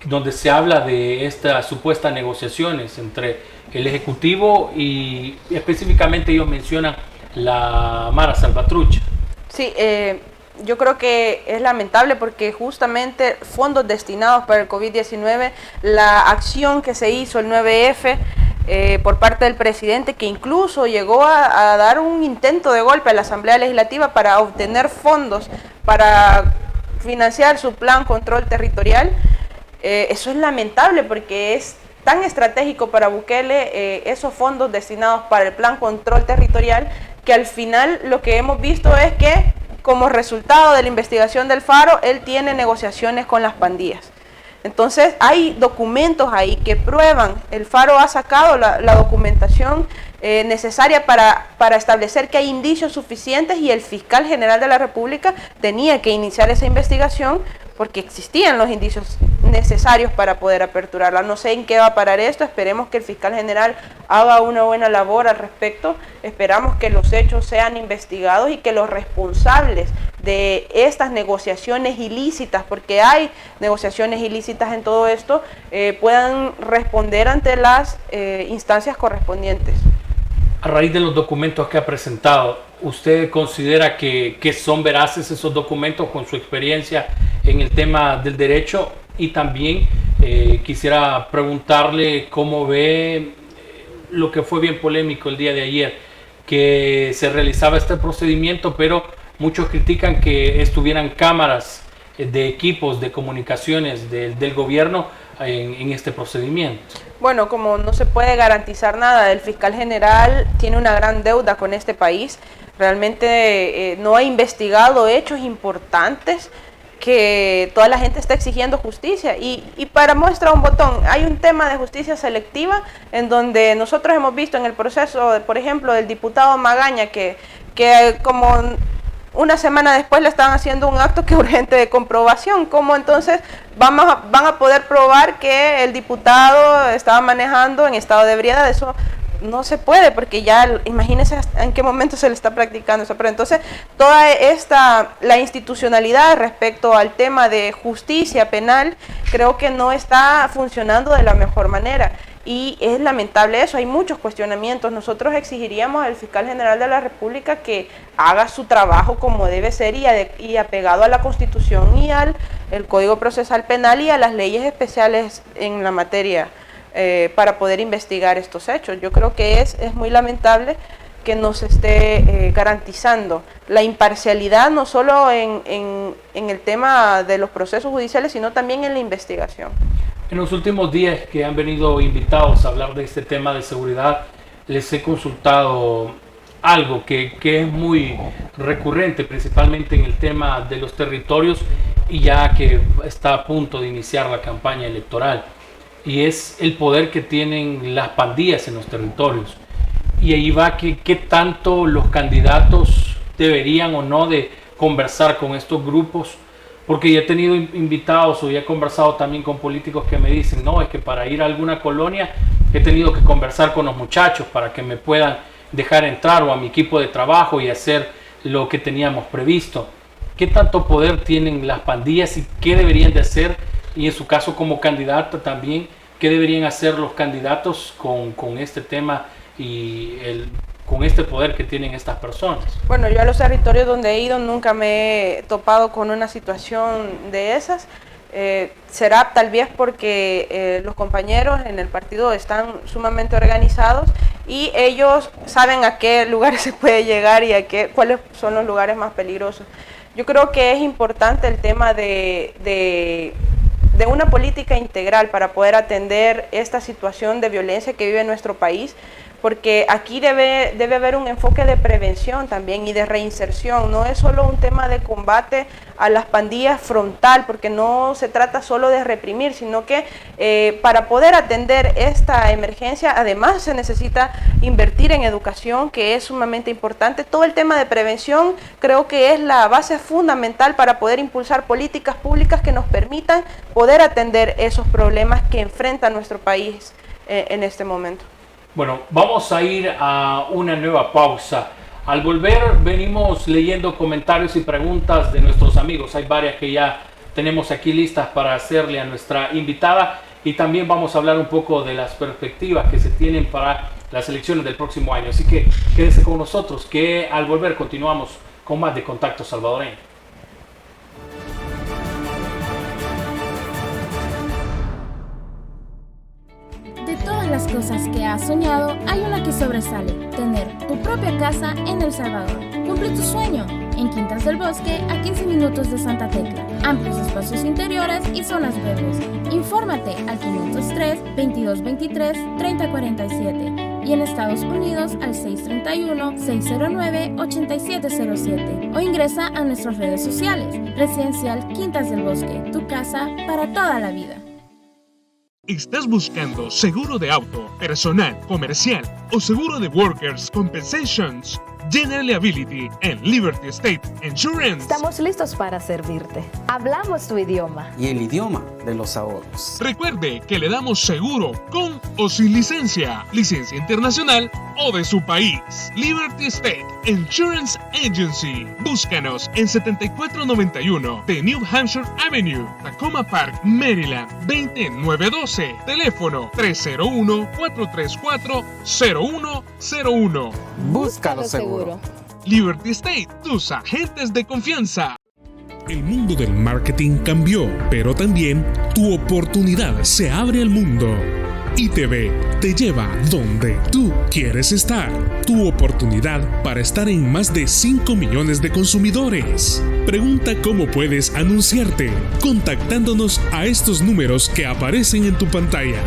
donde se habla de estas supuestas negociaciones entre el Ejecutivo y específicamente ellos mencionan la Mara Salvatrucha? Sí, yo creo que es lamentable porque justamente fondos destinados para el COVID-19, la acción que se hizo el 9F por parte del presidente, que incluso llegó a dar un intento de golpe a la Asamblea Legislativa para obtener fondos para financiar su plan control territorial, eso es lamentable porque es tan estratégico para Bukele esos fondos destinados para el plan control territorial, que al final lo que hemos visto es que como resultado de la investigación del Faro, él tiene negociaciones con las pandillas. Entonces hay documentos ahí que prueban, el Faro ha sacado la documentación necesaria para establecer que hay indicios suficientes y el fiscal general de la República tenía que iniciar esa investigación porque existían los indicios necesarios para poder aperturarla. No sé en qué va a parar esto, esperemos que el fiscal general haga una buena labor al respecto, esperamos que los hechos sean investigados y que los responsables de estas negociaciones ilícitas, porque hay negociaciones ilícitas en todo esto, puedan responder ante las instancias correspondientes. A raíz de los documentos que ha presentado, ¿usted considera que son veraces esos documentos con su experiencia en el tema del derecho? Y también quisiera preguntarle cómo ve lo que fue bien polémico el día de ayer, que se realizaba este procedimiento, pero muchos critican que estuvieran cámaras de equipos de comunicaciones del gobierno en este procedimiento. Bueno, como no se puede garantizar nada, el fiscal general tiene una gran deuda con este país, realmente no ha investigado hechos importantes que toda la gente está exigiendo justicia y para muestra un botón, hay un tema de justicia selectiva en donde nosotros hemos visto en el proceso, por ejemplo, del diputado Magaña que como una semana después le estaban haciendo un acto que es urgente de comprobación. ¿Cómo entonces van a poder probar que el diputado estaba manejando en estado de ebriedad? Eso no se puede, porque ya imagínense en qué momento se le está practicando eso. Pero entonces toda la institucionalidad respecto al tema de justicia penal creo que no está funcionando de la mejor manera. Y es lamentable eso, hay muchos cuestionamientos. Nosotros exigiríamos al fiscal general de la República que haga su trabajo como debe ser y apegado a la Constitución y al Código Procesal Penal y a las leyes especiales en la materia para poder investigar estos hechos. Yo creo que es muy lamentable que nos esté garantizando la imparcialidad no solo en el tema de los procesos judiciales, sino también en la investigación. En los últimos días que han venido invitados a hablar de este tema de seguridad, les he consultado algo que es muy recurrente, principalmente en el tema de los territorios y ya que está a punto de iniciar la campaña electoral, y es el poder que tienen las pandillas en los territorios. Y ahí va qué tanto los candidatos deberían o no de conversar con estos grupos, porque ya he tenido invitados o ya he conversado también con políticos que me dicen, no, es que para ir a alguna colonia he tenido que conversar con los muchachos para que me puedan dejar entrar, o a mi equipo de trabajo, y hacer lo que teníamos previsto. ¿Qué tanto poder tienen las pandillas y qué deberían de hacer? Y en su caso como candidata también, ¿qué deberían hacer los candidatos con este tema y con este poder que tienen estas personas. Bueno, yo a los territorios donde he ido nunca me he topado con una situación de esas. Será tal vez porque los compañeros en el partido están sumamente organizados y ellos saben a qué lugares se puede llegar y cuáles son los lugares más peligrosos. Yo creo que es importante el tema de una política integral para poder atender esta situación de violencia que vive nuestro país, porque aquí debe haber un enfoque de prevención también y de reinserción. No es solo un tema de combate a las pandillas frontal, porque no se trata solo de reprimir, sino que para poder atender esta emergencia además se necesita invertir en educación, que es sumamente importante. Todo el tema de prevención creo que es la base fundamental para poder impulsar políticas públicas que nos permitan poder atender esos problemas que enfrenta nuestro país en este momento. Bueno, vamos a ir a una nueva pausa. Al volver venimos leyendo comentarios y preguntas de nuestros amigos. Hay varias que ya tenemos aquí listas para hacerle a nuestra invitada y también vamos a hablar un poco de las perspectivas que se tienen para las elecciones del próximo año. Así que quédense con nosotros, que al volver continuamos con más de Contacto Salvadoreño. De todas las cosas que has soñado, hay una que sobresale: tener tu propia casa en El Salvador. Cumple tu sueño en Quintas del Bosque, a 15 minutos de Santa Tecla. Amplios espacios interiores y zonas verdes. Infórmate al 503-2223-3047 y en Estados Unidos al 631-609-8707 o ingresa a nuestras redes sociales. Residencial Quintas del Bosque, tu casa para toda la vida. ¿Estás buscando seguro de auto, personal, comercial o seguro de Workers' Compensations? General Liability en Liberty State Insurance. Estamos listos para servirte. Hablamos tu idioma. Y el idioma de los ahorros. Recuerde que le damos seguro con o sin licencia internacional o de su país. Liberty State Insurance Agency. Búscanos en 7491 de New Hampshire Avenue, Tacoma Park, Maryland, 20912. Teléfono 301-434-0101. Búscalo seguro. Liberty State, tus agentes de confianza. El mundo del marketing cambió, pero también tu oportunidad se abre al mundo. ITV te lleva donde tú quieres estar. Tu oportunidad para estar en más de 5 millones de consumidores. Pregunta cómo puedes anunciarte contactándonos a estos números que aparecen en tu pantalla.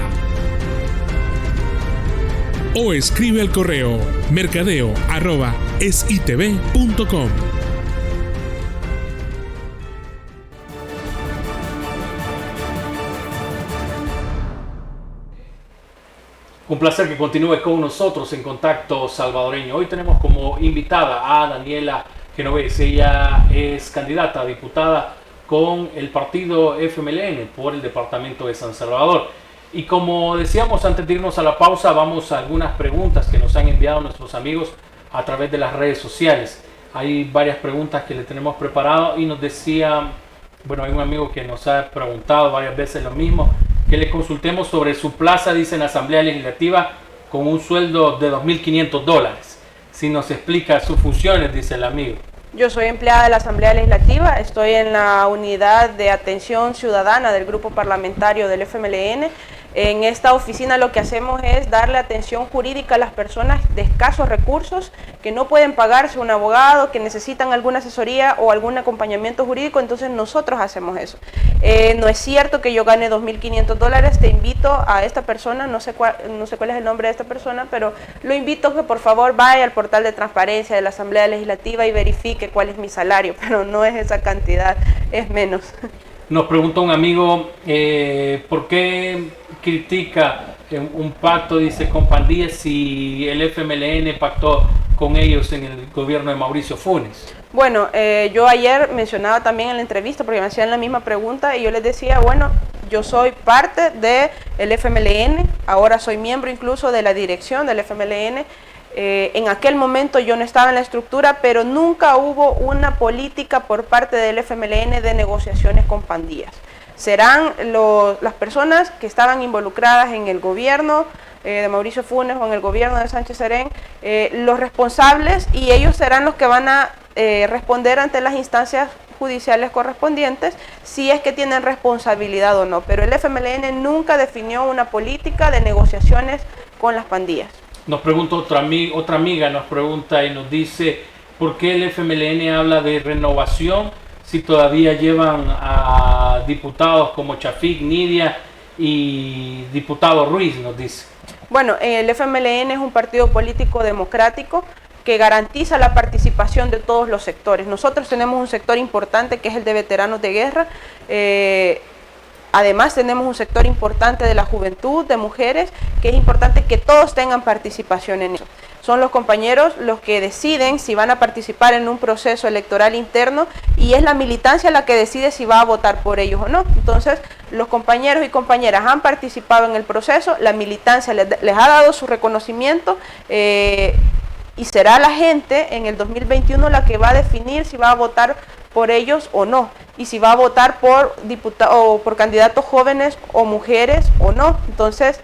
O escribe al correo mercadeo@esitv.com. Un placer que continúe con nosotros en Contacto Salvadoreño. Hoy tenemos como invitada a Daniela Genovés. Ella es candidata a diputada con el partido FMLN por el departamento de San Salvador. Y como decíamos antes de irnos a la pausa, vamos a algunas preguntas que nos han enviado nuestros amigos a través de las redes sociales. Hay varias preguntas que le tenemos preparado y nos decía, bueno, hay un amigo que nos ha preguntado varias veces lo mismo, que le consultemos sobre su plaza, dice, en la Asamblea Legislativa, con un sueldo de $2.500. Si nos explica sus funciones, dice el amigo. Yo soy empleada de la Asamblea Legislativa, estoy en la unidad de atención ciudadana del grupo parlamentario del FMLN. En esta oficina lo que hacemos es darle atención jurídica a las personas de escasos recursos que no pueden pagarse un abogado, que necesitan alguna asesoría o algún acompañamiento jurídico, entonces nosotros hacemos eso. No es cierto que yo gane $2.500, te invito a esta persona, no sé cuál es el nombre de esta persona, pero lo invito a que por favor vaya al portal de transparencia de la Asamblea Legislativa y verifique cuál es mi salario, pero no es esa cantidad, es menos. Nos pregunta un amigo, ¿por qué critica un pacto, dice, con pandillas si el FMLN pactó con ellos en el gobierno de Mauricio Funes? Bueno, yo ayer mencionaba también en la entrevista, porque me hacían la misma pregunta, y yo les decía, bueno, yo soy parte del FMLN, ahora soy miembro incluso de la dirección del FMLN. En aquel momento yo no estaba en la estructura, pero nunca hubo una política por parte del FMLN de negociaciones con pandillas. Serán las personas que estaban involucradas en el gobierno de Mauricio Funes o en el gobierno de Sánchez Serén, los responsables, y ellos serán los que van a responder ante las instancias judiciales correspondientes si es que tienen responsabilidad o no, pero el FMLN nunca definió una política de negociaciones con las pandillas. Nos pregunta otra amiga, nos pregunta y nos dice, ¿por qué el FMLN habla de renovación si todavía llevan a diputados como Chafik, Nidia y diputado Ruiz? Nos dice. Bueno, el FMLN es un partido político democrático que garantiza la participación de todos los sectores. Nosotros tenemos un sector importante que es el de veteranos de guerra, además tenemos un sector importante de la juventud, de mujeres, que es importante que todos tengan participación en eso. Son los compañeros los que deciden si van a participar en un proceso electoral interno y es la militancia la que decide si va a votar por ellos o no. Entonces, los compañeros y compañeras han participado en el proceso, la militancia les ha dado su reconocimiento, y será la gente en el 2021 la que va a definir si va a votar por ellos o no, y si va a votar por por candidatos jóvenes o mujeres o no. Entonces,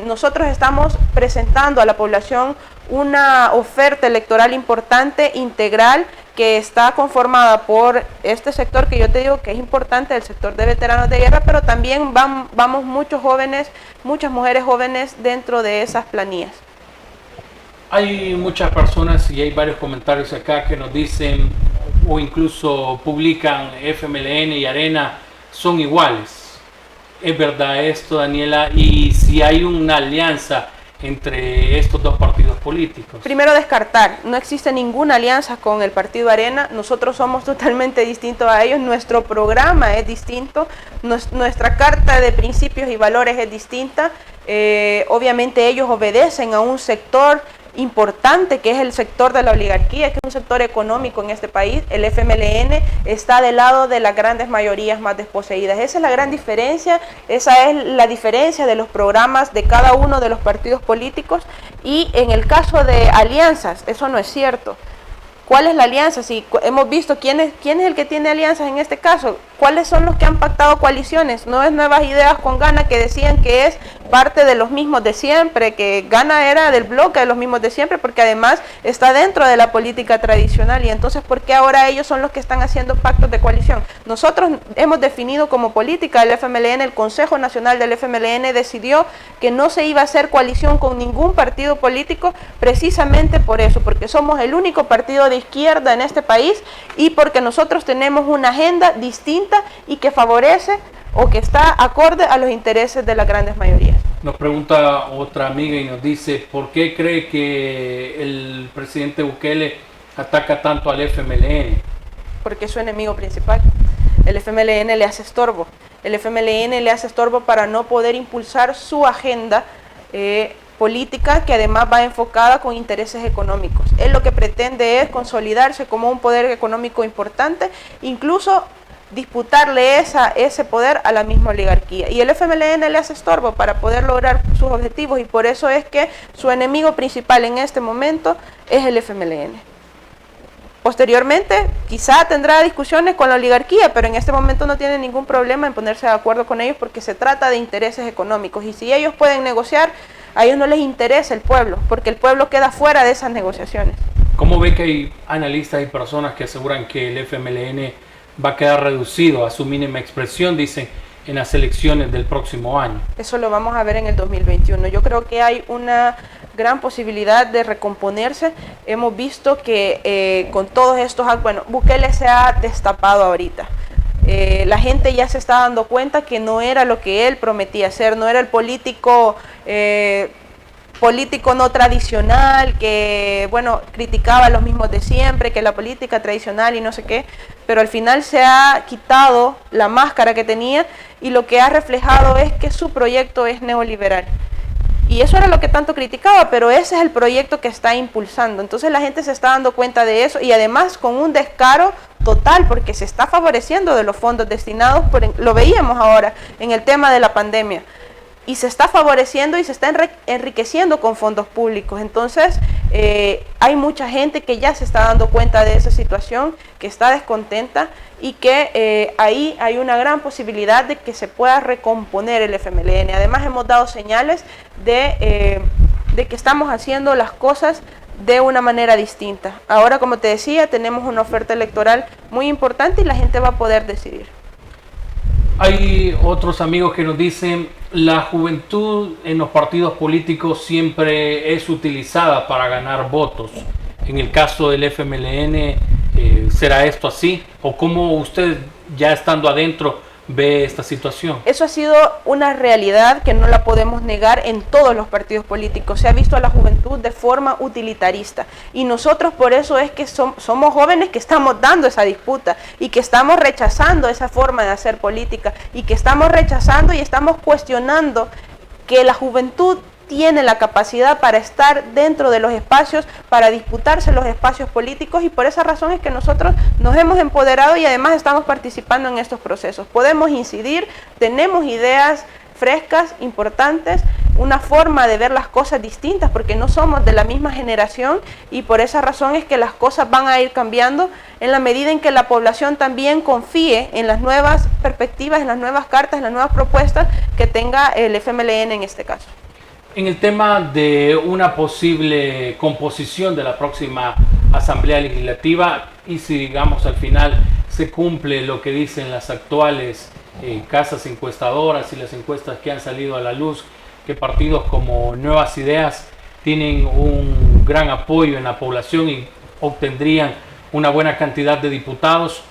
nosotros estamos presentando a la población una oferta electoral importante, integral, que está conformada por este sector que yo te digo que es importante, el sector de veteranos de guerra, pero también vamos muchos jóvenes, muchas mujeres jóvenes dentro de esas planillas. Hay muchas personas y hay varios comentarios acá que nos dicen o incluso publican FMLN y Arena son iguales. ¿Es verdad esto, Daniela? Y si hay una alianza entre estos dos partidos políticos. Primero descartar, no existe ninguna alianza con el partido Arena, nosotros somos totalmente distintos a ellos, nuestro programa es distinto, nuestra carta de principios y valores es distinta, obviamente ellos obedecen a un sector importante que es el sector de la oligarquía, que es un sector económico en este país. El FMLN está del lado de las grandes mayorías más desposeídas. Esa es la gran diferencia, esa es la diferencia de los programas de cada uno de los partidos políticos. Y en el caso de alianzas, eso no es cierto. ¿Cuál es la alianza? Si hemos visto quién es el que tiene alianzas en este caso, cuáles son los que han pactado coaliciones. No es Nuevas Ideas con Gana, que decían que es parte de los mismos de siempre, que Gana era del bloque de los mismos de siempre, porque además está dentro de la política tradicional. Y entonces, ¿por qué ahora ellos son los que están haciendo pactos de coalición? Nosotros hemos definido como política del FMLN, el Consejo Nacional del FMLN decidió que no se iba a hacer coalición con ningún partido político, precisamente por eso, porque somos el único partido de izquierda en este país y porque nosotros tenemos una agenda distinta y que favorece o que está acorde a los intereses de las grandes mayorías. Nos pregunta otra amiga y nos dice, ¿por qué cree que el presidente Bukele ataca tanto al FMLN? Porque es su enemigo principal. El FMLN le hace estorbo. El FMLN le hace estorbo para no poder impulsar su agenda política, que además va enfocada con intereses económicos. Él lo que pretende es consolidarse como un poder económico importante, incluso disputarle ese poder a la misma oligarquía. Y el FMLN le hace estorbo para poder lograr sus objetivos, y por eso es que su enemigo principal en este momento es el FMLN. Posteriormente, quizá tendrá discusiones con la oligarquía, pero en este momento no tiene ningún problema en ponerse de acuerdo con ellos porque se trata de intereses económicos. Y si ellos pueden negociar, a ellos no les interesa el pueblo, porque el pueblo queda fuera de esas negociaciones. ¿Cómo ve que hay analistas y personas que aseguran que el FMLN va a quedar reducido a su mínima expresión, dicen, en las elecciones del próximo año? Eso lo vamos a ver en el 2021. Yo creo que hay una gran posibilidad de recomponerse. Hemos visto que con todos estos actos, bueno, Bukele se ha destapado ahorita. La gente ya se está dando cuenta que no era lo que él prometía ser, no era el político no tradicional, que bueno, criticaba a los mismos de siempre, que la política tradicional y no sé qué, pero al final se ha quitado la máscara que tenía y lo que ha reflejado es que su proyecto es neoliberal. Y eso era lo que tanto criticaba, pero ese es el proyecto que está impulsando. Entonces la gente se está dando cuenta de eso y además con un descaro total, porque se está favoreciendo de los fondos destinados, lo veíamos ahora en el tema de la pandemia. y se está favoreciendo y se está enriqueciendo con fondos públicos. Entonces, hay mucha gente que ya se está dando cuenta de esa situación, que está descontenta y que ahí hay una gran posibilidad de que se pueda recomponer el FMLN. Además, hemos dado señales de que estamos haciendo las cosas de una manera distinta. Ahora, como te decía, tenemos una oferta electoral muy importante y la gente va a poder decidir. Hay otros amigos que nos dicen, la juventud en los partidos políticos siempre es utilizada para ganar votos. En el caso del FMLN, ¿será esto así? ¿O cómo usted, ya estando adentro, ve esta situación? Eso ha sido una realidad que no la podemos negar en todos los partidos políticos. Se ha visto a la juventud de forma utilitarista y nosotros por eso es que somos jóvenes que estamos dando esa disputa y que estamos rechazando esa forma de hacer política y que estamos rechazando y estamos cuestionando que la juventud tiene la capacidad para estar dentro de los espacios, para disputarse los espacios políticos, y por esa razón es que nosotros nos hemos empoderado y además estamos participando en estos procesos. Podemos incidir, tenemos ideas frescas, importantes, una forma de ver las cosas distintas porque no somos de la misma generación y por esa razón es que las cosas van a ir cambiando en la medida en que la población también confíe en las nuevas perspectivas, en las nuevas cartas, en las nuevas propuestas que tenga el FMLN en este caso. En el tema de una posible composición de la próxima Asamblea Legislativa y si digamos al final se cumple lo que dicen las actuales casas encuestadoras y las encuestas que han salido a la luz, que partidos como Nuevas Ideas tienen un gran apoyo en la población y obtendrían una buena cantidad de diputados.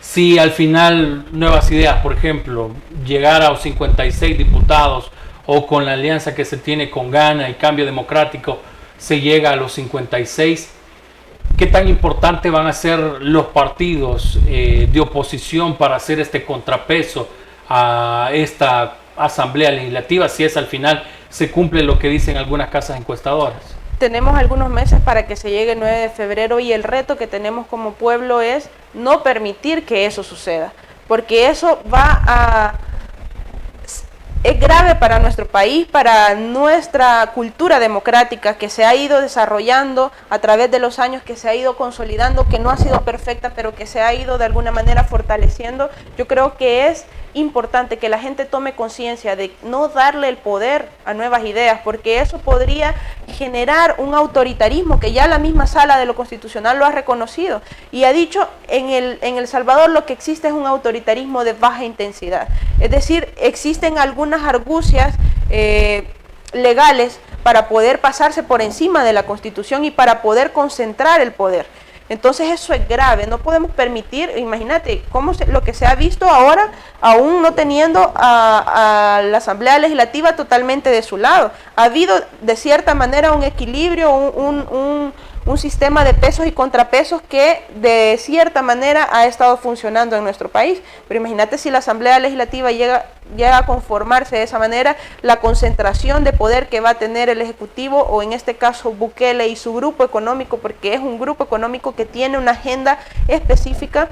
Si al final Nuevas Ideas, por ejemplo, llegara a los 56 diputados, o con la alianza que se tiene con Gana y Cambio Democrático se llega a los 56, ¿qué tan importante van a ser los partidos de oposición para hacer este contrapeso a esta Asamblea Legislativa si es al final se cumple lo que dicen algunas casas encuestadoras? Tenemos algunos meses para que se llegue el 9 de febrero y el reto que tenemos como pueblo es no permitir que eso suceda, porque eso es grave para nuestro país, para nuestra cultura democrática que se ha ido desarrollando a través de los años, que se ha ido consolidando, que no ha sido perfecta, pero que se ha ido de alguna manera fortaleciendo. Yo creo que es importante que la gente tome conciencia de no darle el poder a Nuevas Ideas, porque eso podría generar un autoritarismo que ya la misma Sala de lo Constitucional lo ha reconocido y ha dicho en El Salvador lo que existe es un autoritarismo de baja intensidad, es decir, existen algunas argucias legales para poder pasarse por encima de la Constitución y para poder concentrar el poder. Entonces eso es grave, no podemos permitir, imagínate lo que se ha visto ahora, aún no teniendo a la Asamblea Legislativa totalmente de su lado. Ha habido de cierta manera un equilibrio, un sistema de pesos y contrapesos que de cierta manera ha estado funcionando en nuestro país. Pero imagínate si la Asamblea Legislativa llega a conformarse de esa manera, la concentración de poder que va a tener el Ejecutivo o en este caso Bukele y su grupo económico, porque es un grupo económico que tiene una agenda específica.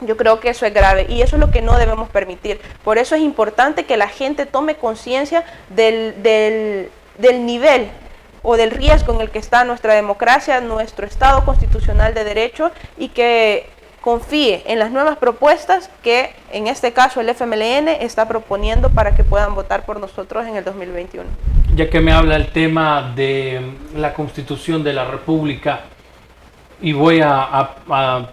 Yo creo que eso es grave y eso es lo que no debemos permitir. Por eso es importante que la gente tome conciencia del nivel o del riesgo en el que está nuestra democracia, nuestro Estado constitucional de derecho y que confíe en las nuevas propuestas que en este caso el FMLN está proponiendo para que puedan votar por nosotros en el 2021. Ya que me habla el tema de la Constitución de la República y voy a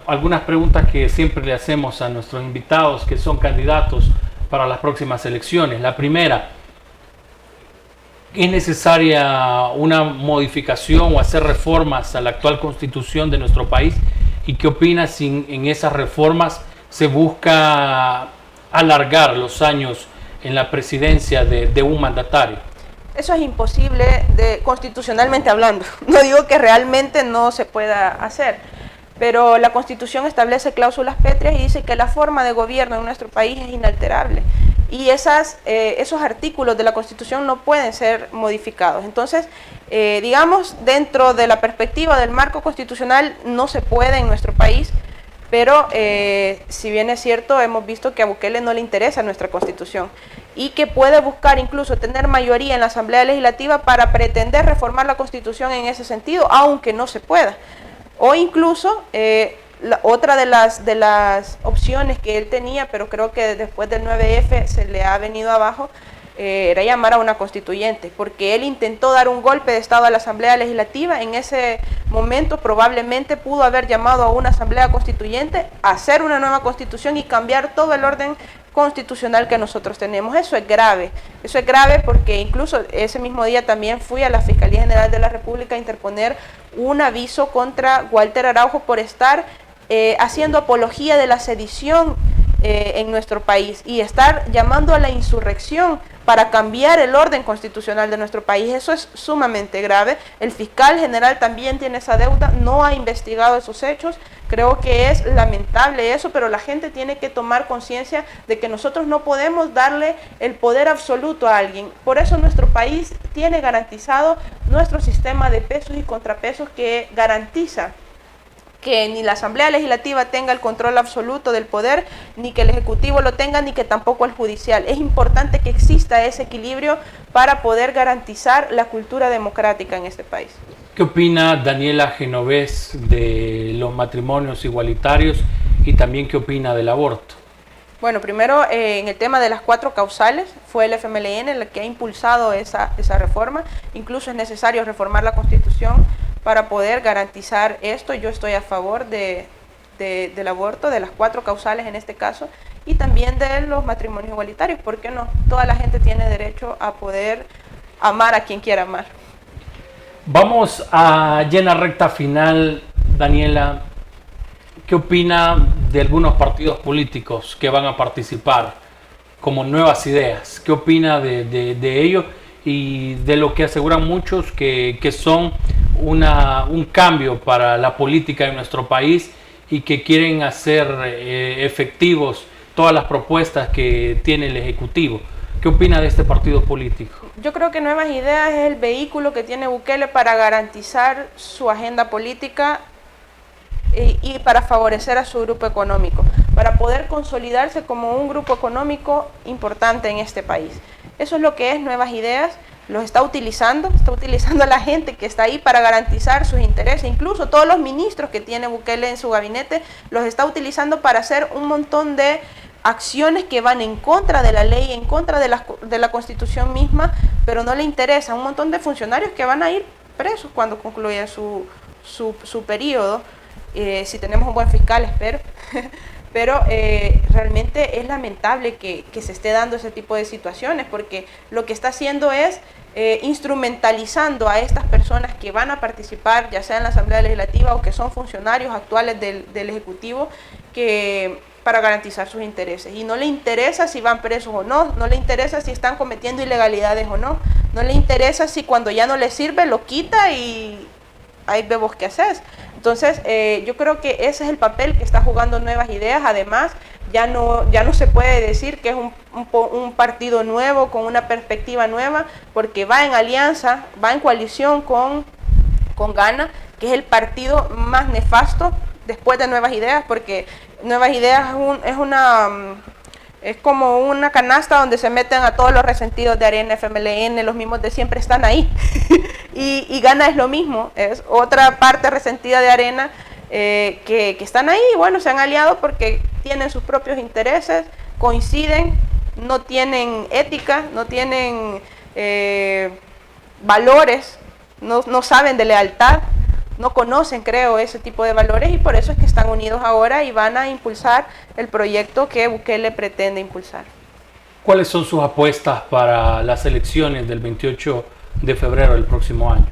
algunas preguntas que siempre le hacemos a nuestros invitados que son candidatos para las próximas elecciones. La primera, ¿es necesaria una modificación o hacer reformas a la actual Constitución de nuestro país? ¿Y qué opinas si en esas reformas se busca alargar los años en la presidencia de un mandatario? Eso es imposible constitucionalmente hablando. No digo que realmente no se pueda hacer, pero la Constitución establece cláusulas pétreas y dice que la forma de gobierno en nuestro país es inalterable. Y esos artículos de la Constitución no pueden ser modificados. Entonces, digamos, dentro de la perspectiva del marco constitucional no se puede en nuestro país, pero si bien es cierto, hemos visto que a Bukele no le interesa nuestra Constitución. y que puede buscar incluso tener mayoría en la Asamblea Legislativa para pretender reformar la Constitución en ese sentido, aunque no se pueda. O incluso, otra de las opciones que él tenía, pero creo que después del 9F se le ha venido abajo, era llamar a una constituyente, porque él intentó dar un golpe de Estado a la Asamblea Legislativa. En ese momento probablemente pudo haber llamado a una Asamblea Constituyente, hacer una nueva Constitución y cambiar todo el orden constitucional que nosotros tenemos. Eso es grave porque incluso ese mismo día también fui a la Fiscalía General de la República a interponer un aviso contra Walter Araujo por estar haciendo apología de la sedición en nuestro país y estar llamando a la insurrección para cambiar el orden constitucional de nuestro país. Eso es sumamente grave. El fiscal general también tiene esa deuda, no ha investigado esos hechos. Creo que es lamentable eso, pero la gente tiene que tomar conciencia de que nosotros no podemos darle el poder absoluto a alguien. Por eso nuestro país tiene garantizado nuestro sistema de pesos y contrapesos, que garantiza que ni la Asamblea Legislativa tenga el control absoluto del poder, ni que el Ejecutivo lo tenga, ni que tampoco el Judicial. Es importante que exista ese equilibrio para poder garantizar la cultura democrática en este país. ¿Qué opina Daniela Genovés de los matrimonios igualitarios y también qué opina del aborto? Bueno, primero en el tema de las 4 causales, fue el FMLN el que ha impulsado esa reforma. Incluso es necesario reformar la Constitución para poder garantizar esto. Yo estoy a favor del aborto, de las 4 causales en este caso, y también de los matrimonios igualitarios. ¿Por qué no? Toda la gente tiene derecho a poder amar a quien quiera amar. Vamos a llena recta final, Daniela. ¿Qué opina de algunos partidos políticos que van a participar como nuevas ideas? ¿Qué opina de ello y de lo que aseguran muchos que son un cambio para la política de nuestro país y que quieren hacer efectivos todas las propuestas que tiene el Ejecutivo? ¿Qué opina de este partido político? Yo creo que Nuevas Ideas es el vehículo que tiene Bukele para garantizar su agenda política y para favorecer a su grupo económico, para poder consolidarse como un grupo económico importante en este país. Eso es lo que es Nuevas Ideas. Los está utilizando a la gente que está ahí para garantizar sus intereses. Incluso todos los ministros que tiene Bukele en su gabinete los está utilizando para hacer un montón de acciones que van en contra de la ley, en contra de la Constitución misma, pero no le interesa. Un montón de funcionarios que van a ir presos cuando concluya su periodo, si tenemos un buen fiscal, espero. Pero realmente es lamentable que se esté dando ese tipo de situaciones, porque lo que está haciendo es instrumentalizando a estas personas que van a participar, ya sea en la Asamblea Legislativa o que son funcionarios actuales del Ejecutivo, para garantizar sus intereses. Y no le interesa si van presos o no, no le interesa si están cometiendo ilegalidades o no, no le interesa si cuando ya no le sirve lo quita y ahí vemos qué haces. Entonces, yo creo que ese es el papel que está jugando Nuevas Ideas. Además, ya no se puede decir que es un partido nuevo, con una perspectiva nueva, porque va en alianza, va en coalición con Gana, que es el partido más nefasto después de Nuevas Ideas, porque Nuevas Ideas es como una canasta donde se meten a todos los resentidos de Arena, FMLN, los mismos de siempre están ahí. y Gana es lo mismo, es otra parte resentida de Arena que están ahí. Bueno, se han aliado porque tienen sus propios intereses, coinciden, no tienen ética, no tienen valores, no saben de lealtad, no conocen, creo, ese tipo de valores, y por eso es que están unidos ahora y van a impulsar el proyecto que Bukele pretende impulsar. ¿Cuáles son sus apuestas para las elecciones del 28 de febrero del próximo año?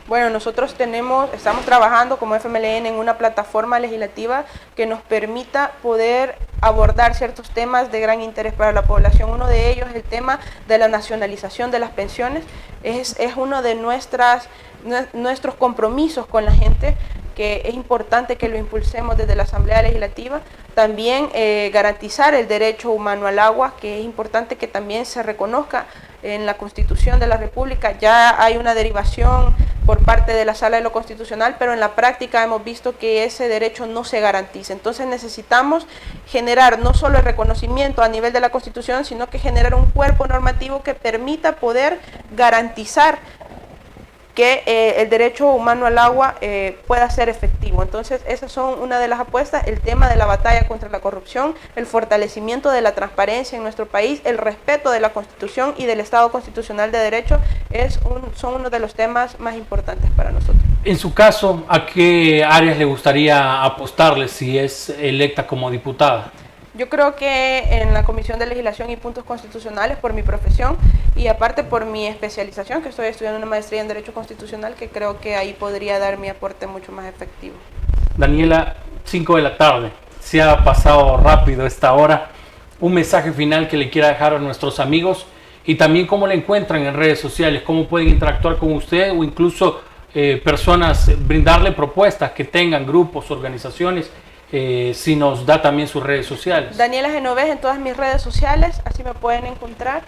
Bueno, nosotros estamos trabajando como FMLN en una plataforma legislativa que nos permita poder abordar ciertos temas de gran interés para la población. Uno de ellos es el tema de la nacionalización de las pensiones. Es uno de nuestros compromisos con la gente, que es importante que lo impulsemos desde la Asamblea Legislativa. También garantizar el derecho humano al agua, que es importante que también se reconozca en la Constitución de la República. Ya hay una derivación por parte de la Sala de lo Constitucional, pero en la práctica hemos visto que ese derecho no se garantiza. Entonces necesitamos generar no solo el reconocimiento a nivel de la Constitución, sino que generar un cuerpo normativo que permita poder garantizar que el derecho humano al agua pueda ser efectivo. Entonces esas son una de las apuestas, el tema de la batalla contra la corrupción, el fortalecimiento de la transparencia en nuestro país, el respeto de la Constitución y del Estado constitucional de derecho son uno de los temas más importantes para nosotros. En su caso, ¿a qué áreas le gustaría apostarle si es electa como diputada? Yo creo que en la Comisión de Legislación y Puntos Constitucionales, por mi profesión y aparte por mi especialización, que estoy estudiando una maestría en Derecho Constitucional, que creo que ahí podría dar mi aporte mucho más efectivo. Daniela, 5 de la tarde, se ha pasado rápido esta hora. Un mensaje final que le quiera dejar a nuestros amigos y también cómo le encuentran en redes sociales, cómo pueden interactuar con usted o incluso personas, brindarle propuestas que tengan grupos, organizaciones. Si nos da también sus redes sociales. Daniela Genovés en todas mis redes sociales, así me pueden encontrar.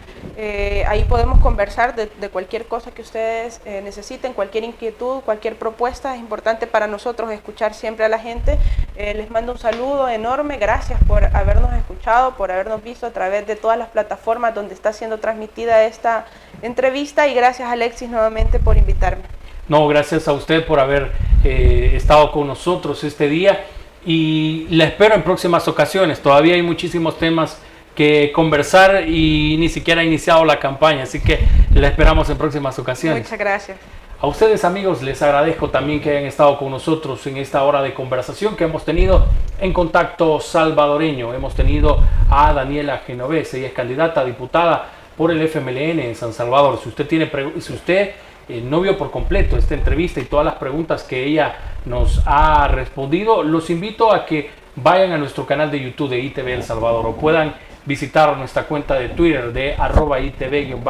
Ahí podemos conversar de cualquier cosa que ustedes necesiten, cualquier inquietud, cualquier propuesta. Es importante para nosotros escuchar siempre a la gente. Les mando un saludo enorme, gracias por habernos escuchado, por habernos visto a través de todas las plataformas donde está siendo transmitida esta entrevista y gracias Alexis nuevamente por invitarme. No, gracias a usted por haber estado con nosotros este día. Y la espero en próximas ocasiones. Todavía hay muchísimos temas que conversar y ni siquiera ha iniciado la campaña, así que la esperamos en próximas ocasiones. Muchas gracias. A ustedes, amigos, les agradezco también que hayan estado con nosotros en esta hora de conversación que hemos tenido en Contacto Salvadoreño. Hemos tenido a Daniela Genovés, ella es candidata a diputada por el FMLN en San Salvador. Si usted no vio por completo esta entrevista y todas las preguntas que ella nos ha respondido, los invito a que vayan a nuestro canal de YouTube de ITV El Salvador o puedan visitar nuestra cuenta de Twitter de @ITV_SB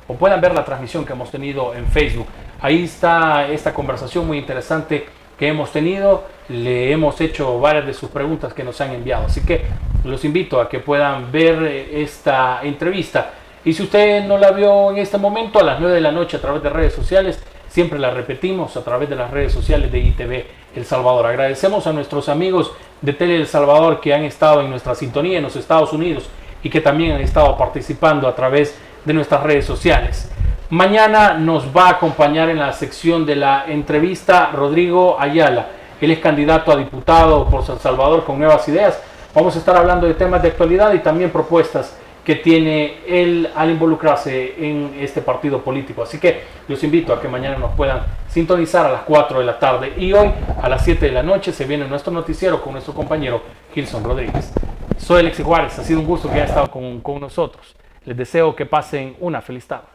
o puedan ver la transmisión que hemos tenido en Facebook. Ahí está esta conversación muy interesante que hemos tenido. Le hemos hecho varias de sus preguntas que nos han enviado, así que los invito a que puedan ver esta entrevista. Y si usted no la vio en este momento, a las 9 de la noche a través de redes sociales, siempre la repetimos a través de las redes sociales de ITV El Salvador. Agradecemos a nuestros amigos de Tele El Salvador que han estado en nuestra sintonía en los Estados Unidos y que también han estado participando a través de nuestras redes sociales. Mañana nos va a acompañar en la sección de la entrevista Rodrigo Ayala. Él es candidato a diputado por San Salvador con Nuevas Ideas. Vamos a estar hablando de temas de actualidad y también propuestas que tiene él al involucrarse en este partido político. Así que los invito a que mañana nos puedan sintonizar a las 4 de la tarde y hoy a las 7 de la noche se viene nuestro noticiero con nuestro compañero Gilson Rodríguez. Soy Alexis Juárez, ha sido un gusto que haya estado con nosotros. Les deseo que pasen una feliz tarde.